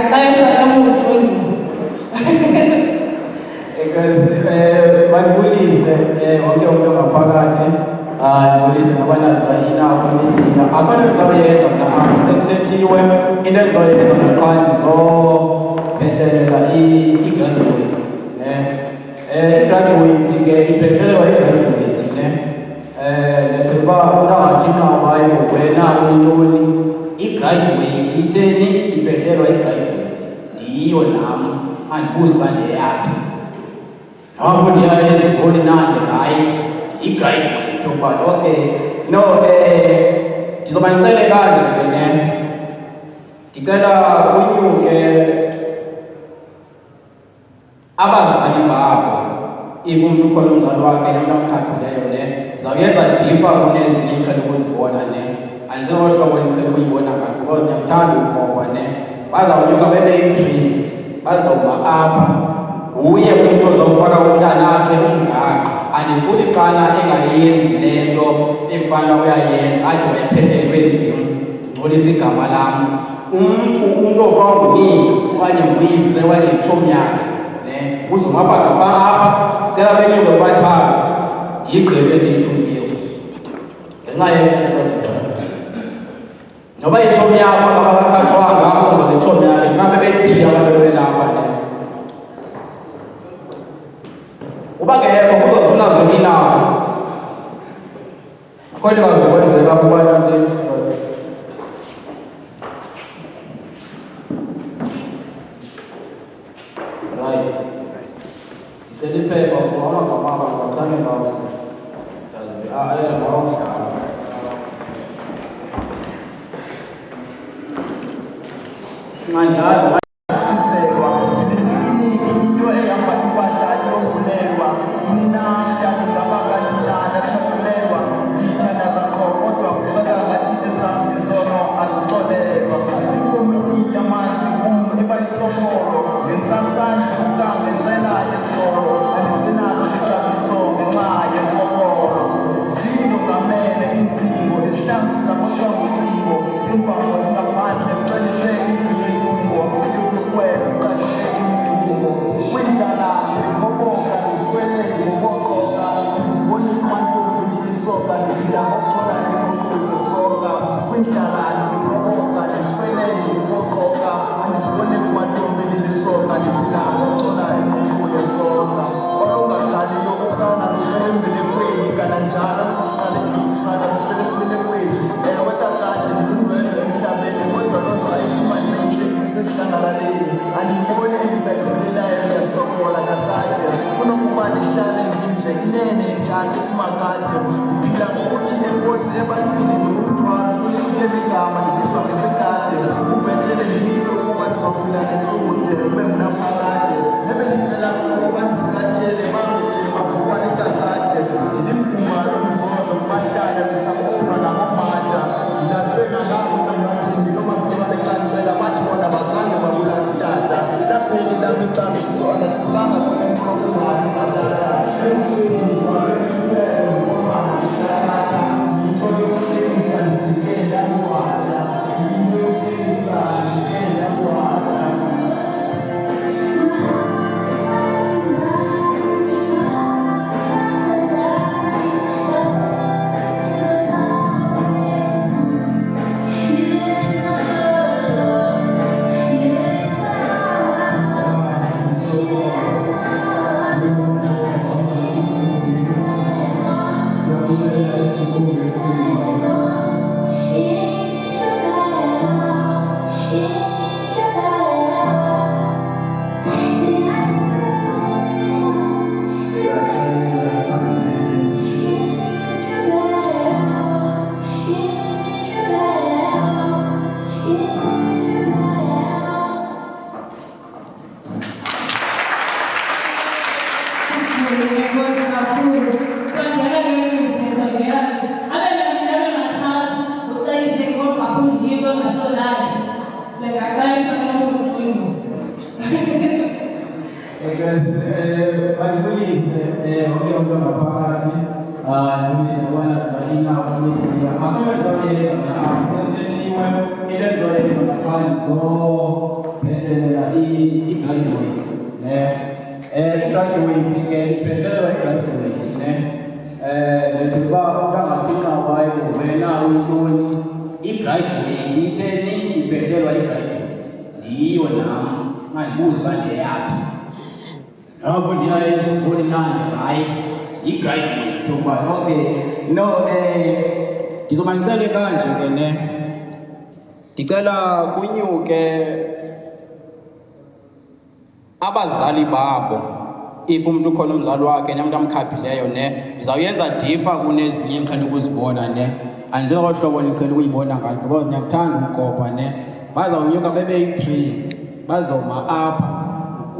ndingaqesha kaMujuni. Because bandibulise wonke umuntu ngaphakathi ndibulise nabanazi bayinapho imidiya akho nto ndizawuyenza mna apha sekuthethiwe into endizoyenza naqha ndizophehlelela i-graduates i-graduates ke iphehlelelwa i-graduate ndenzela uba unangathi nqabayo wena uyintoni i-graduate itheni iphehlelwa i-graduate ndiyiyo nam andibuzi uba ndiyaphi noko ndiya ezizoni nande right i-graduate ukuba okay no ndizoba ndicele kanje ke ndicela kunyuke abazali babo if umntu ukhona umzali wakhe nemntu amkhaphileyo ndizawuyenza difa kunezinye iqhele ukuzibona andizokwazi uba bona iqhele ukuyibona ngayo because ndiyakuthanda ukopa bazawunyuka bebe-3 bazoma apha nguye umntu ozawufaka umntanakhe umgaqo and futhi xana engayenzi le nto ekufanele uyayenza athi wayephehlelwe ndim ndingcolisa igama lam umntu ofaka ngunina okanye nguyise okanye yitshomi yakhe uzomapha ngapha apha cela benyuke bathathu ndiyigqibe ndiyithukiwe ngenxa yexesha noba yitshomi yakho akabakakhatshwanga apho uzonetshomi yakhe ndingabe beyi-3 abantu bebelapha uba ngekho kuzozunazo inawo kodwa kazukwenzeka kuba nantsi right ndicela iphepha for amagama abantu bathande ngawo ngawudlala mandiyazi So pheshelela i-graduates ne i-graduate ke ipheshelelwa i-graduate ne bese kuba ukangathi nqabayo wena uyintoni i-graduate itheni ipheshelwa i-graduate ndiyo nami mandibuza uba ndiyaphi apho ndiyayizibona nandi right i-graduate ukuba okay no ndizoba ndicele kanje ke ne ndicela kunyuke abazali babo if umuntu ukhona umzali wakhe nemntu amkhaphileyo ne ndizawuyenza difa kunezinye endiqhele ukuzibona ne andizelo hlobo ndiqhele ukuyibona ngalo because ndiyakuthanda ukukopa ne bazawunyuka bebeyi-3 bazoma apha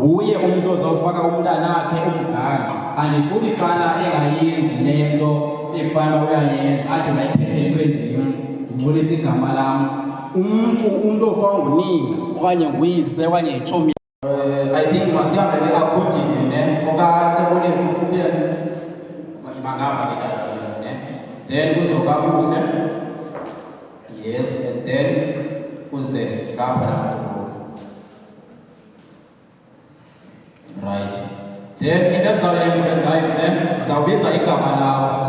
nguye umuntu ozawufaka umntanakhe umgaqo andifuni xana engayenzi le nto ekufanele uyayenza athi mayiphelelwe ndim ndingcolisa igama lam umuntu ofaka ngunina okanye nguyise okanye yitshomi I think masihambele according ne okacebo lethu kuphela bangapha ngetafula ne then kuzoka kuhle yes and then kuze ngapha lapho right then endazawuyenza guys then ndizawubiza igama lakho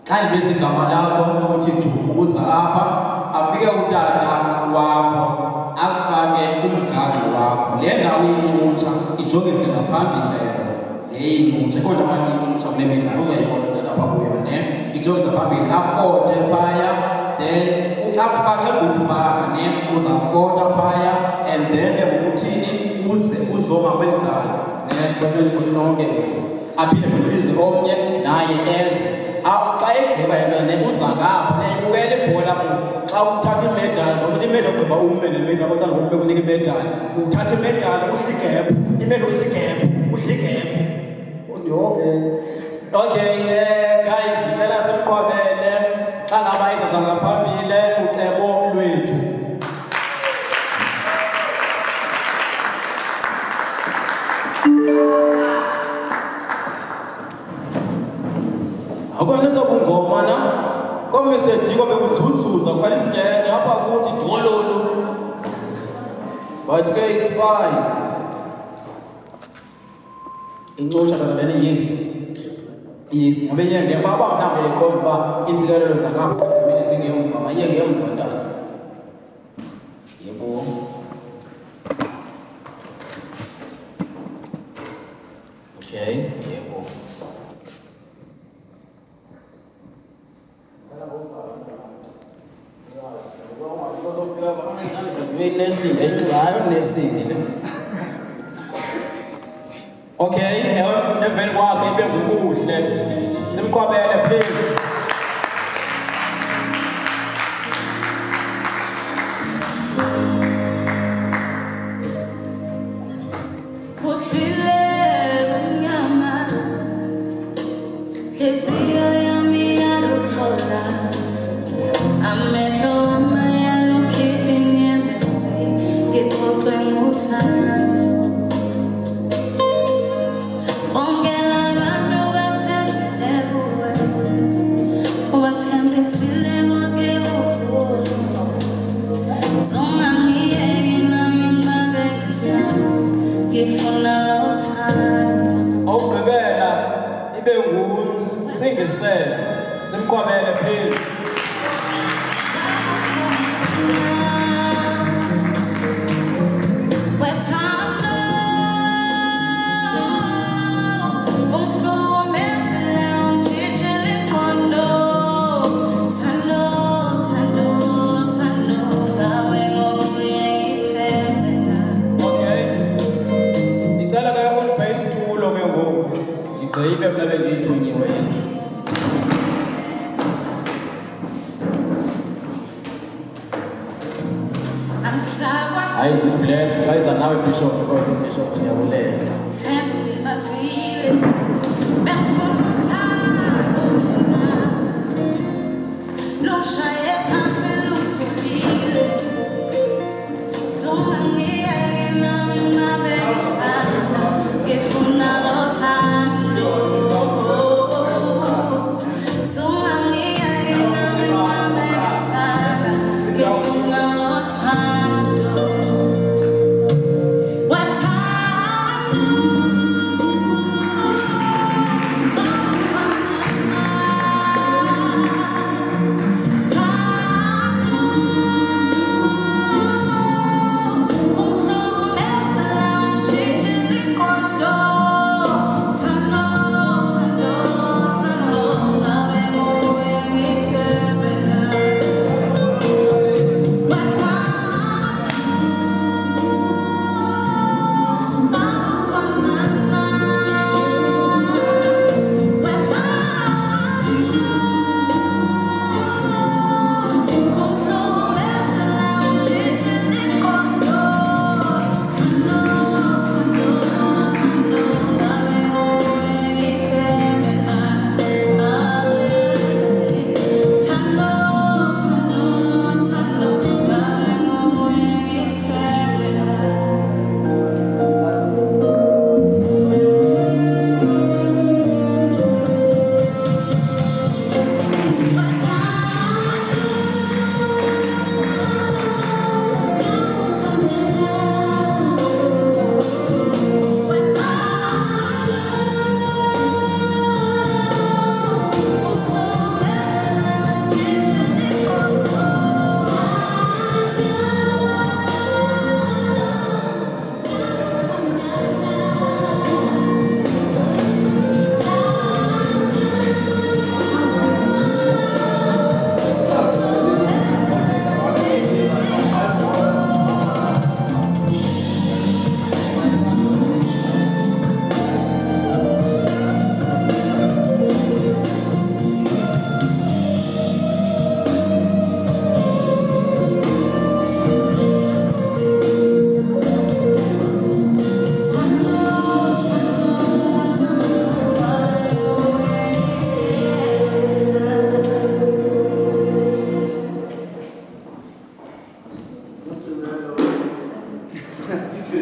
xa ndibiza igama lakho uthi ukuza apha afike utata wakho akufake umgaqo wakho le ndawo incutsha ijongise ngaphambili yona le incutsha kodwa bathi incutsha kule migaqo uzayibona utata apha kuyo ne ijongise phambili afote phaya then uxa kufake ukufaka ne uza kufota phaya and then ukuthini uze uzoma kweli cala ne kweli futhi nonke aphinde futhi omnye naye eze xa egqiba yena ne uza ngapha ne ubukele ibhola musi xa uthatha imedali uzothatha imedali ugqiba ume nemedali abathanda ngoku bekunika imedali uthatha imedali uhligebhu imedali uhligebhu okay guys ndicela simqwabele xa ngaba izaza ngaphambile ucebo lwethu akwanisa kungoma na kwa Mr. Diko bekudzudzuza kwa isitende apha kuthi dololo but ke it's fine incosha kanene yes ngobe yenge baba mhlambe ikhomba insikelelo zangapha zemini singemva mayenge emvantazi yebo okay yebo okay emveni kwakhe ibe ngukuhle simqwabele please awugqibela ibe nguntsingiselo simqwabele please gqibe mna bendiyithunyiwe into hayi zi-blessed xa iza nawe bishop because ibishop ndiyabulela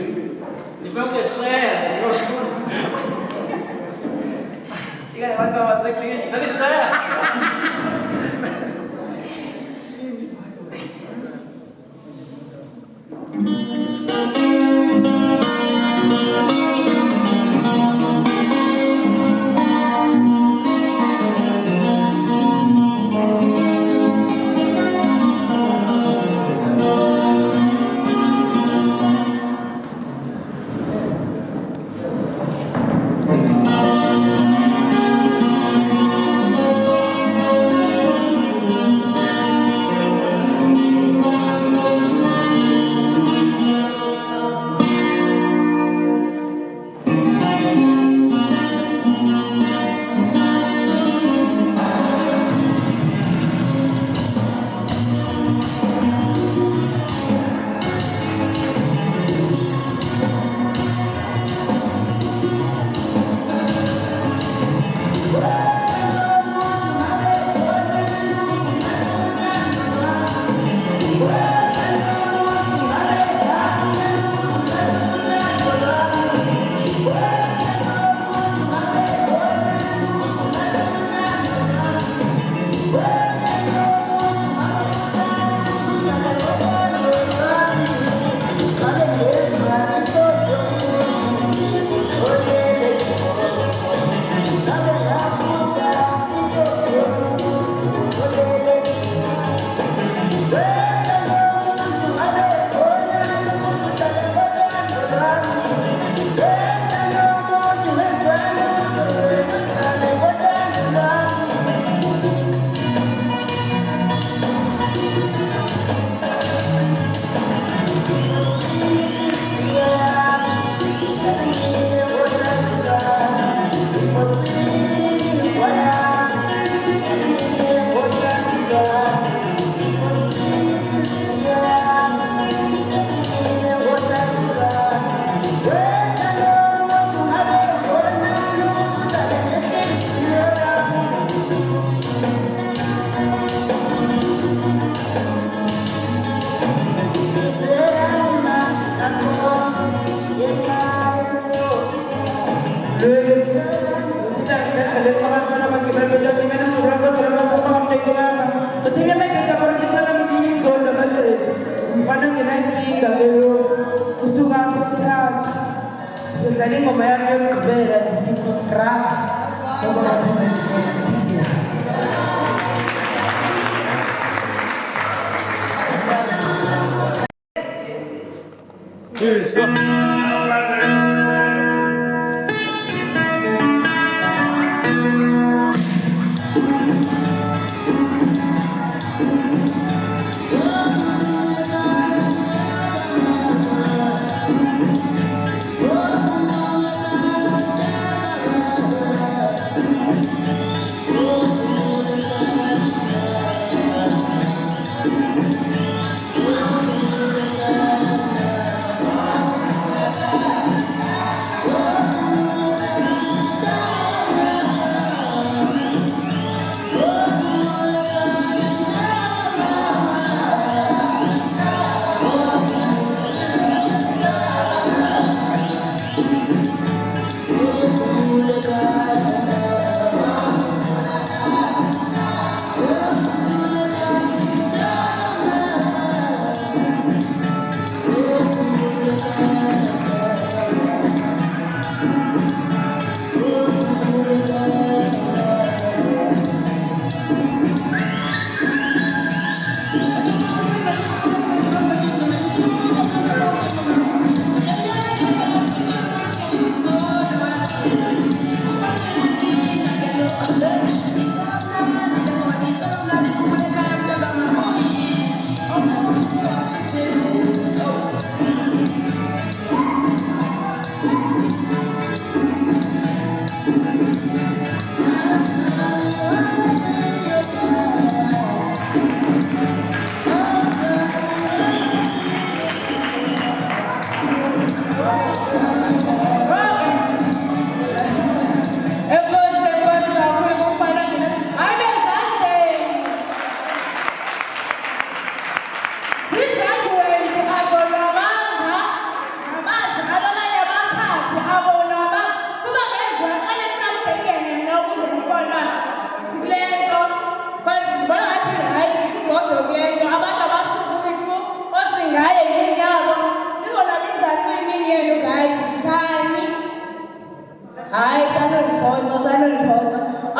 Nipe share, no shule. Ika watu wa segregation, nani share?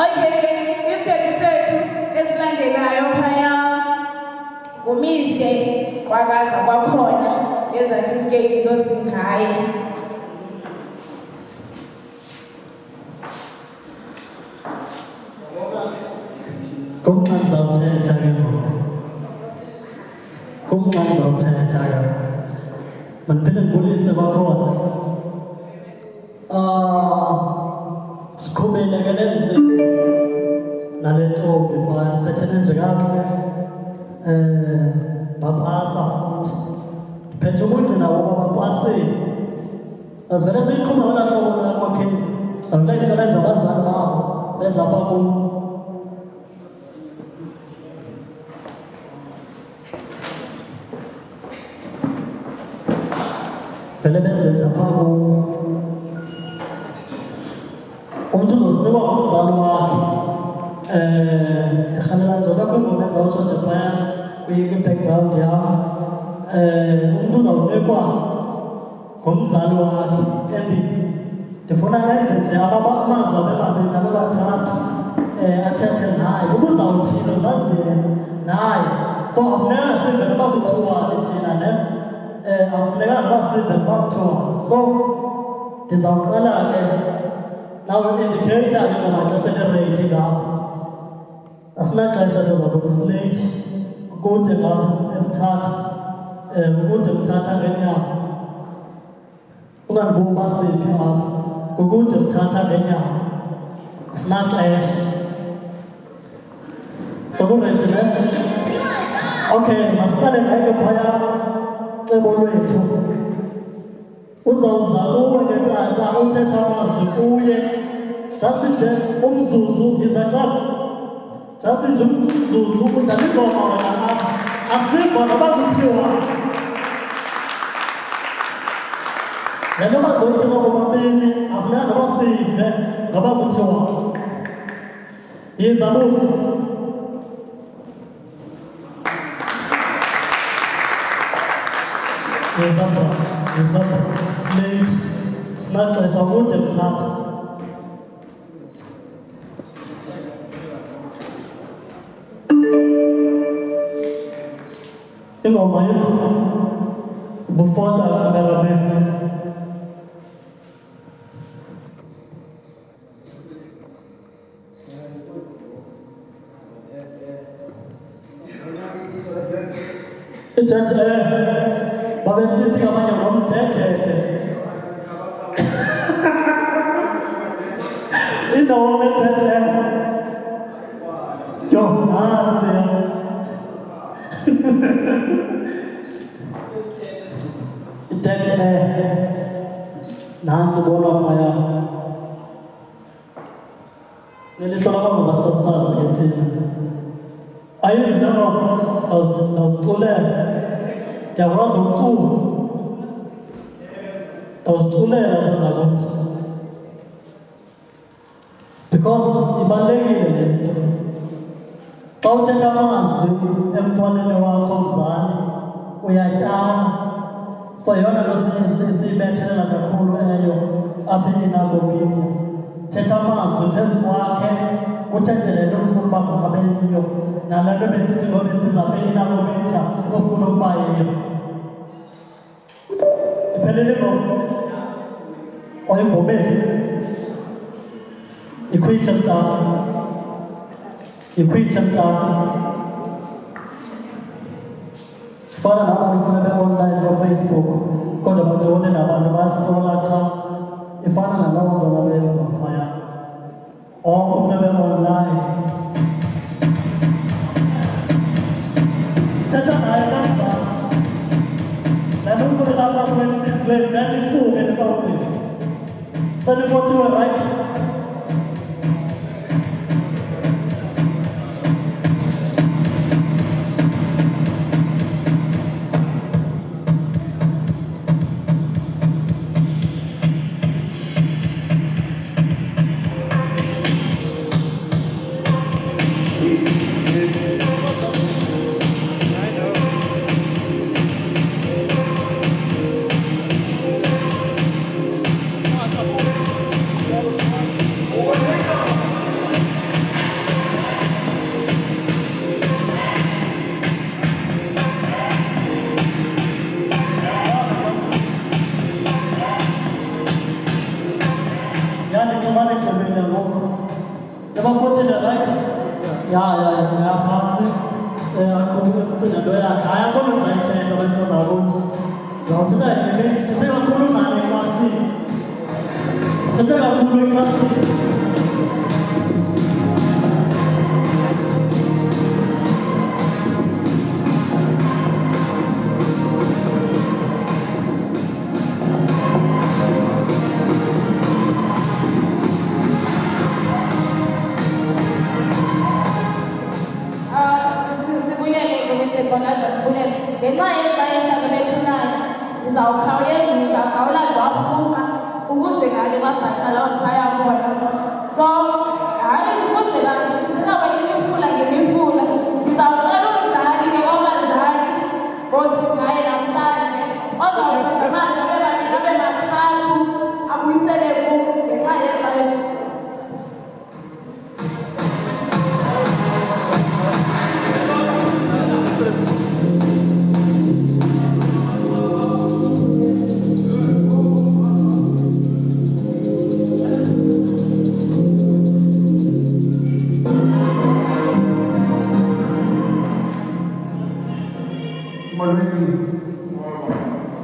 Okay, isithetho sethu esilandelayo phaya ngumiste kwakaza kwakhona ezatifiketi zosingaye. Kumnqanza uthetha ke ngoku. Kumnqanza uthetha ke. Mandiphinde ndibulise kwakhona. Siqhubele ke nentsini nale ntombi phaya siphethene nje kakuhle. Bapasa futhi. Ndiphethe ubungqina boba bapasile. Asivele siyiqhuma ngolaa hlobo lakwakheni. Savele ndicela nje abazali babo beza apha kum. Vele benze nje apha kum. Umntu uzosinikwa ngumzali wakhe. Ndirhalela nje kakho ingoma ezawutsho nje phaya kwi-background yam. Umntu uzawunikwa ngumzali wakhe and ndifuna enze nje amazwi abe mabini abe bathathu athethe naye. Uba uzawuthini uzaziye naye. So akufuneka sive noba kuthiwani thina ne. Akufunekanga uba sive noba kuthiwani. So ndizawuqala ke nawuindicate ke ngoba xa sele-rating apho. Asinaxesha ndizawukuthi silate. Kukude ngapha eMthatha. Kukude Mthatha ngenyawo. Ungandibuki uba siphi apha. Kukude Mthatha ngenyawo. Asinaxesha. Sekuredi ne? Okay, masiqale ngeke phaya cebo lwethu. Uzawuza kuwe ke tata uthetha amazwi kuye. Just nje umzuzu izacaba. Just nje umzuzu udlala ingoma wena apha. Asiva noba kuthiwa. Le nto bazoyithetha bobabini akufuneka noba sive noba kuthiwa. Yiza buhle. Yiza silate. Sinaxesha kude Mthatha. Ingoma yikho bufota cameraman. Ithethe babesithi ngamanye ngomthethethe. Indawo ethethe. Yo, nansi. Ithethe nansi bona phaya. Nelihlo labantu basasazi ke thina. Ayizi nabo awuziculela. Ndiyakwazi ukucula. Awuziculela bazakuthi. Because ibalulekile le nto. Xa uthetha amazwi emntwaneni wakho mzali uyatyala. So yona nto siyibethelela kakhulu eyo apha i-Inago Media. Thetha amazwi phezu kwakhe uthethe le nto ufuna uba ngabe yiyo. Nale nto besithi ngoba siza apha i-Inago Media ufuna ukuba yiyo. Iphelele ngoma. Oyivumile. Ikhwitshe mntana. Ikhwitshe mntana. Fana nabantu ufuna be-online ko-Facebook kodwa bantoni nabantu bayastrola qha. Ifana naloo nto ngabenziwa phaya. Onke umntu be-online. Thetha naye kamzala. Le nto ufuna lapha kwelizweni ndalisuke ndisawufika. Senifotiwe right. Ndabafotela right? Ya phansi. Akho umsina lo yakhe. Hayi akho ngizayithetha abantu bazawuthi. Ngizawuthetha ngemini, sithethe kakhulu ngane eklasini. Sithethe kakhulu eklasini. Ngenxa yexesha lebethunayo ndizawukhawuleza ndizawugawula ndwafuqa ukuze ngale babhatala ontsaya khona. So hayi ukuze ndizawuba nemifula ngemifula ndizawucela umzali ke kwabazali ngosingaye namhlanje ozawuthatha amazwi abe babini abe mathathu abuyisele kum ngenxa yexesha.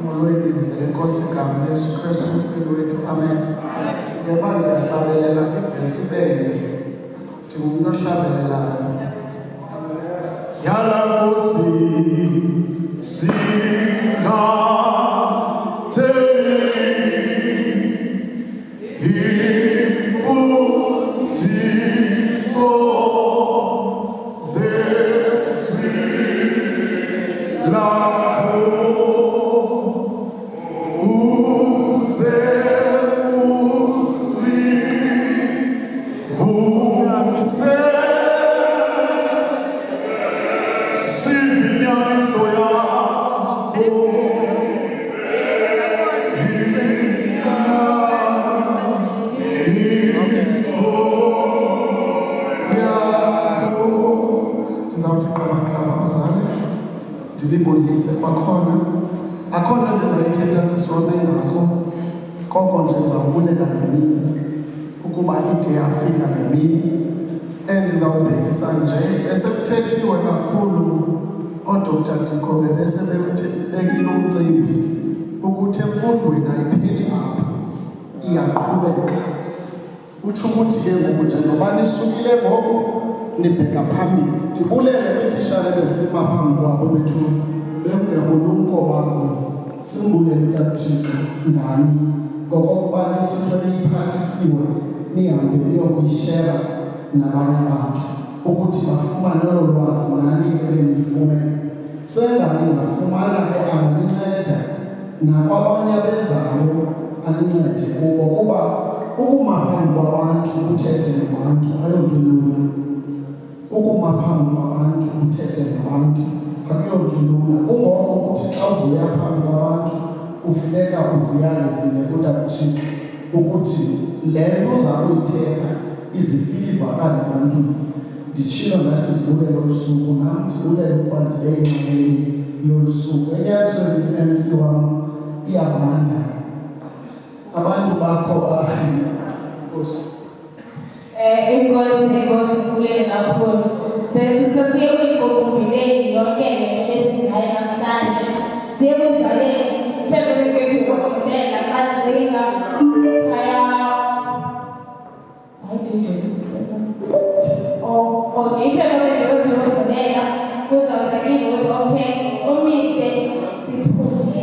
Molweni ngenkosi igama Yesu Kristu umfili wethu amen. Ngeba ndiyahlabelela ngevesi benye ndingumuntu ohlabelelayo. Yala Nkosi imfundiso zezwi lakho uze usivuse sivinyaniso yakho ndizawuthi qabaqaba bazali ndilibonise kwakhona akhona nto ezayithetha sisiwame ngako koko nje ndizawubulela ngemini ukuba ide yafika ngemini ndizawubhekisa nje esekuthethiwe kakhulu oodr Dikobe besebekile umcimbi ukuthi emfundweni ayipheli apha iyaqhubeka. Utsho ukuthi ke ngoku njengoba nisukile ngoku nibheka phambili ndibulele kwitishara bezima phambi kwabo bethu bekungabulumko wabo simbulele kaThixo ngani ngokokuba niThixo niyiphathisiwe nihambe niyokuyishera nabanye abantu ukuthi bafumane olo lwazi nani ebenifume sengani ngafumana ke angalinceda nakwabanye abezayo alincede kubo kuba ukuma phambi kwabantu uthethe nabantu ayondulula ukuma phambi kwabantu uthethe nabantu akuyondulula kungoko ukuthi xa uzoya phambi kwabantu kufuneka uziyalisile kuThixo ukuthi le nto uzakuyithetha izifile ivakale ebantwini. Nditshilo ngathi ndibulele olu suku nam ndibulele ukuba ndibe yinxalenye yolu suku. Enyanisweni i-MC wam iyabanda abantu bakho Nkosi. Inkosi sibulele kakhulu. Sesiye kwiqoqombeleni yonke le nto esingayo namhlanje. Siye kwivaleni February 5 ngokusebenza kancinga phaya okay, February 0 zokugqibela kuzawuza i-vote of thanks uMr. Siphume.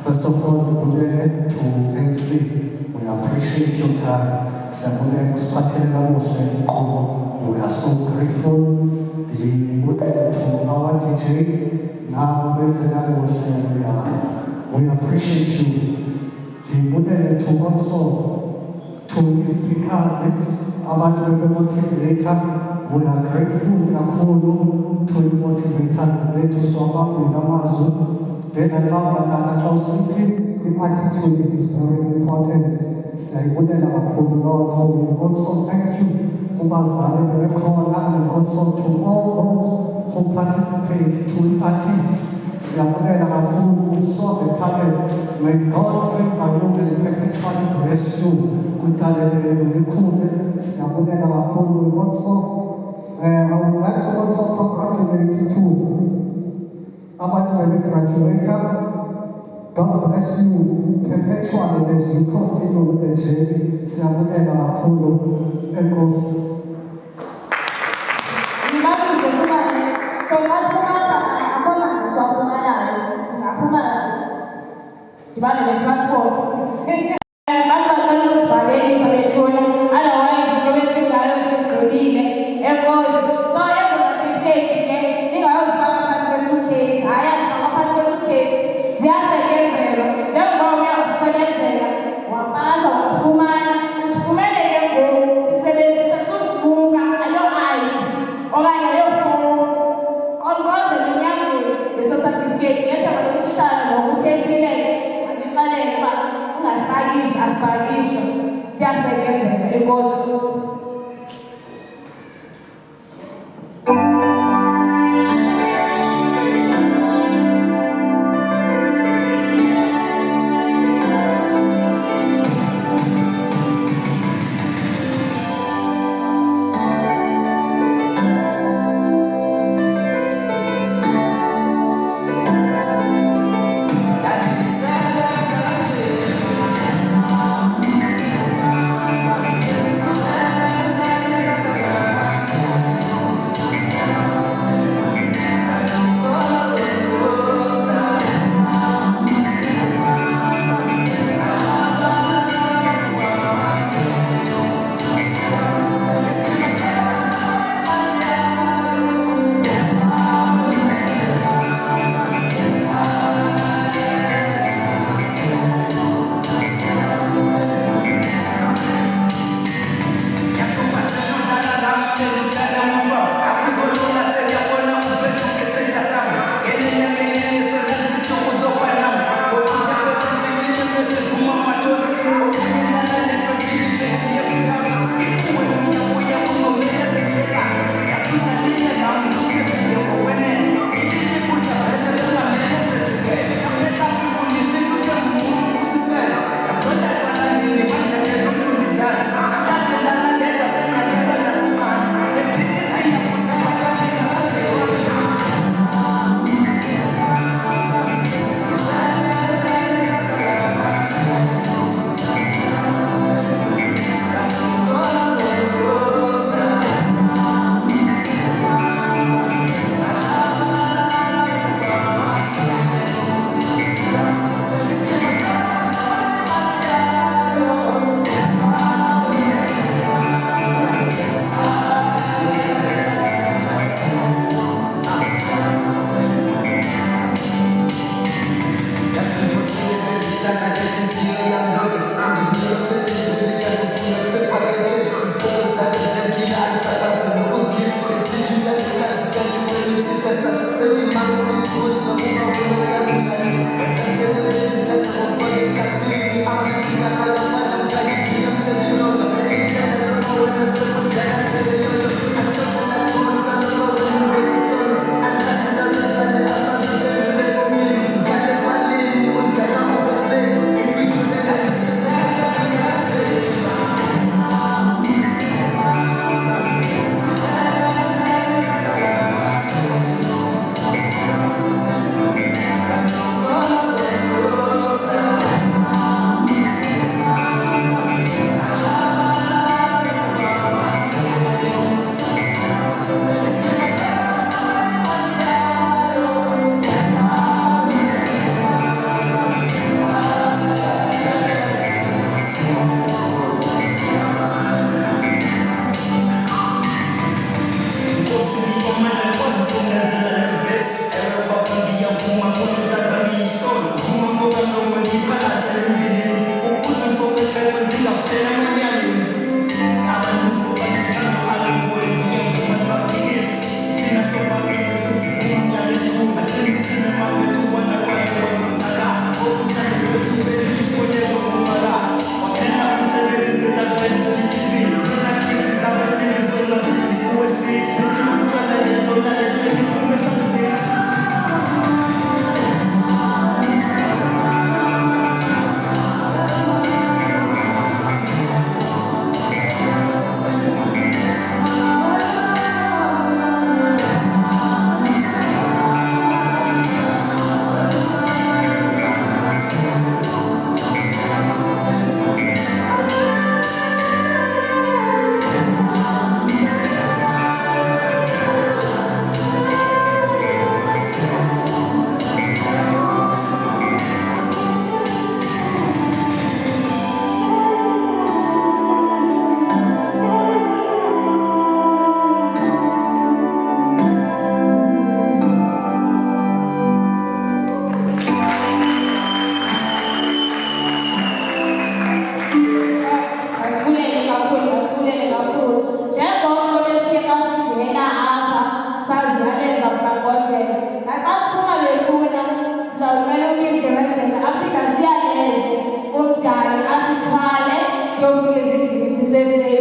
First of all, to MC, we appreciate your time. We are so grateful. To our DJs, we appreciate you. To also to his speakers, motivator. We are grateful to the motivators to then I love that the attitude is very important. Say, Lord, we also thank you and also to all those who participate, to the artists. We saw the talent. May God favor you and perpetually bless you. I would like to also congratulate you too. About the graduator, God bless you perpetually as you continue with the journey. Siyabonga kakhulu enkosi. saziyaleza kungagojeka. Naxa siphuma bethuna sizawucela umisdirectele aphinde asiyaleze umdali asithwale siyofika ezindlini sisesafe.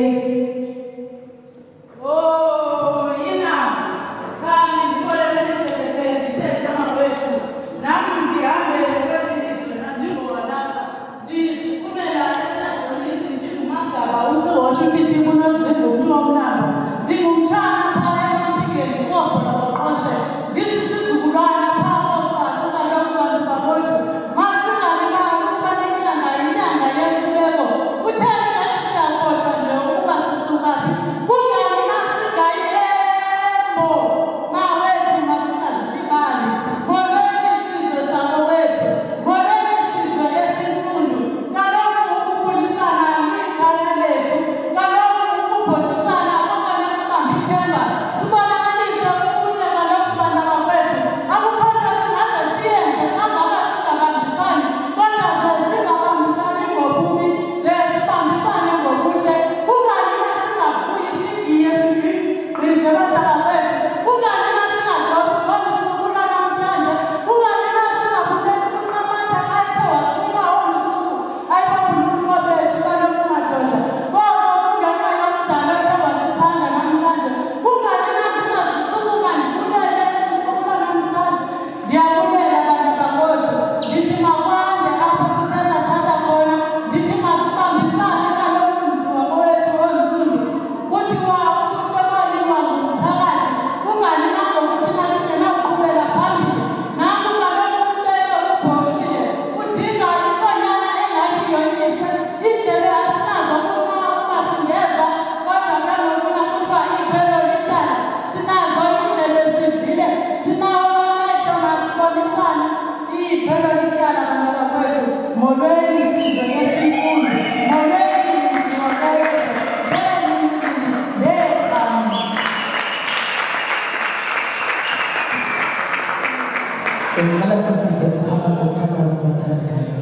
Ngicela sasizwe sikhamba nesithandazo bathandekayo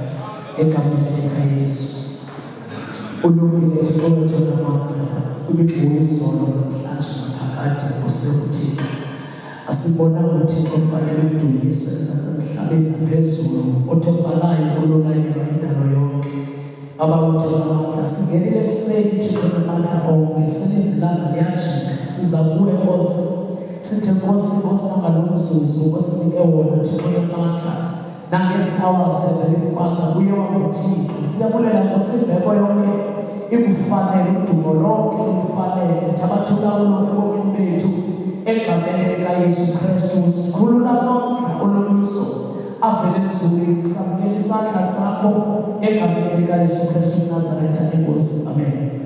egameni likaYesu. Ulungile Thixo wethu namandla, ubenguwe izolo namhlanje naphakade usekuthixo. Asibonanga uThixo fanele udunyiswe ezantsi emhlabeni naphezulu, othembalayo olulanyelwa indalo yonke. Ababuthi namandla singenile ekuseni Thixo namandla onke, selizilanga liyajika, siza kuwe Nkosi. Sithe Nkosi, Nkosi nangalo mzuzu osinike wona Thixo namandla, nangezi hours evelifaka kuye wakuthixo. Siyabulela Nkosi imbeko yonke ikufanele, udumo lonke likufanele, thabathula ulonke ebomini bethu egameni likaYesu Kristu. Sikhulula amandla oloyiso avele ezulwini, samkela isandla sakho egameni likaYesu Kristu Nazaretha, Enkosi. Amen.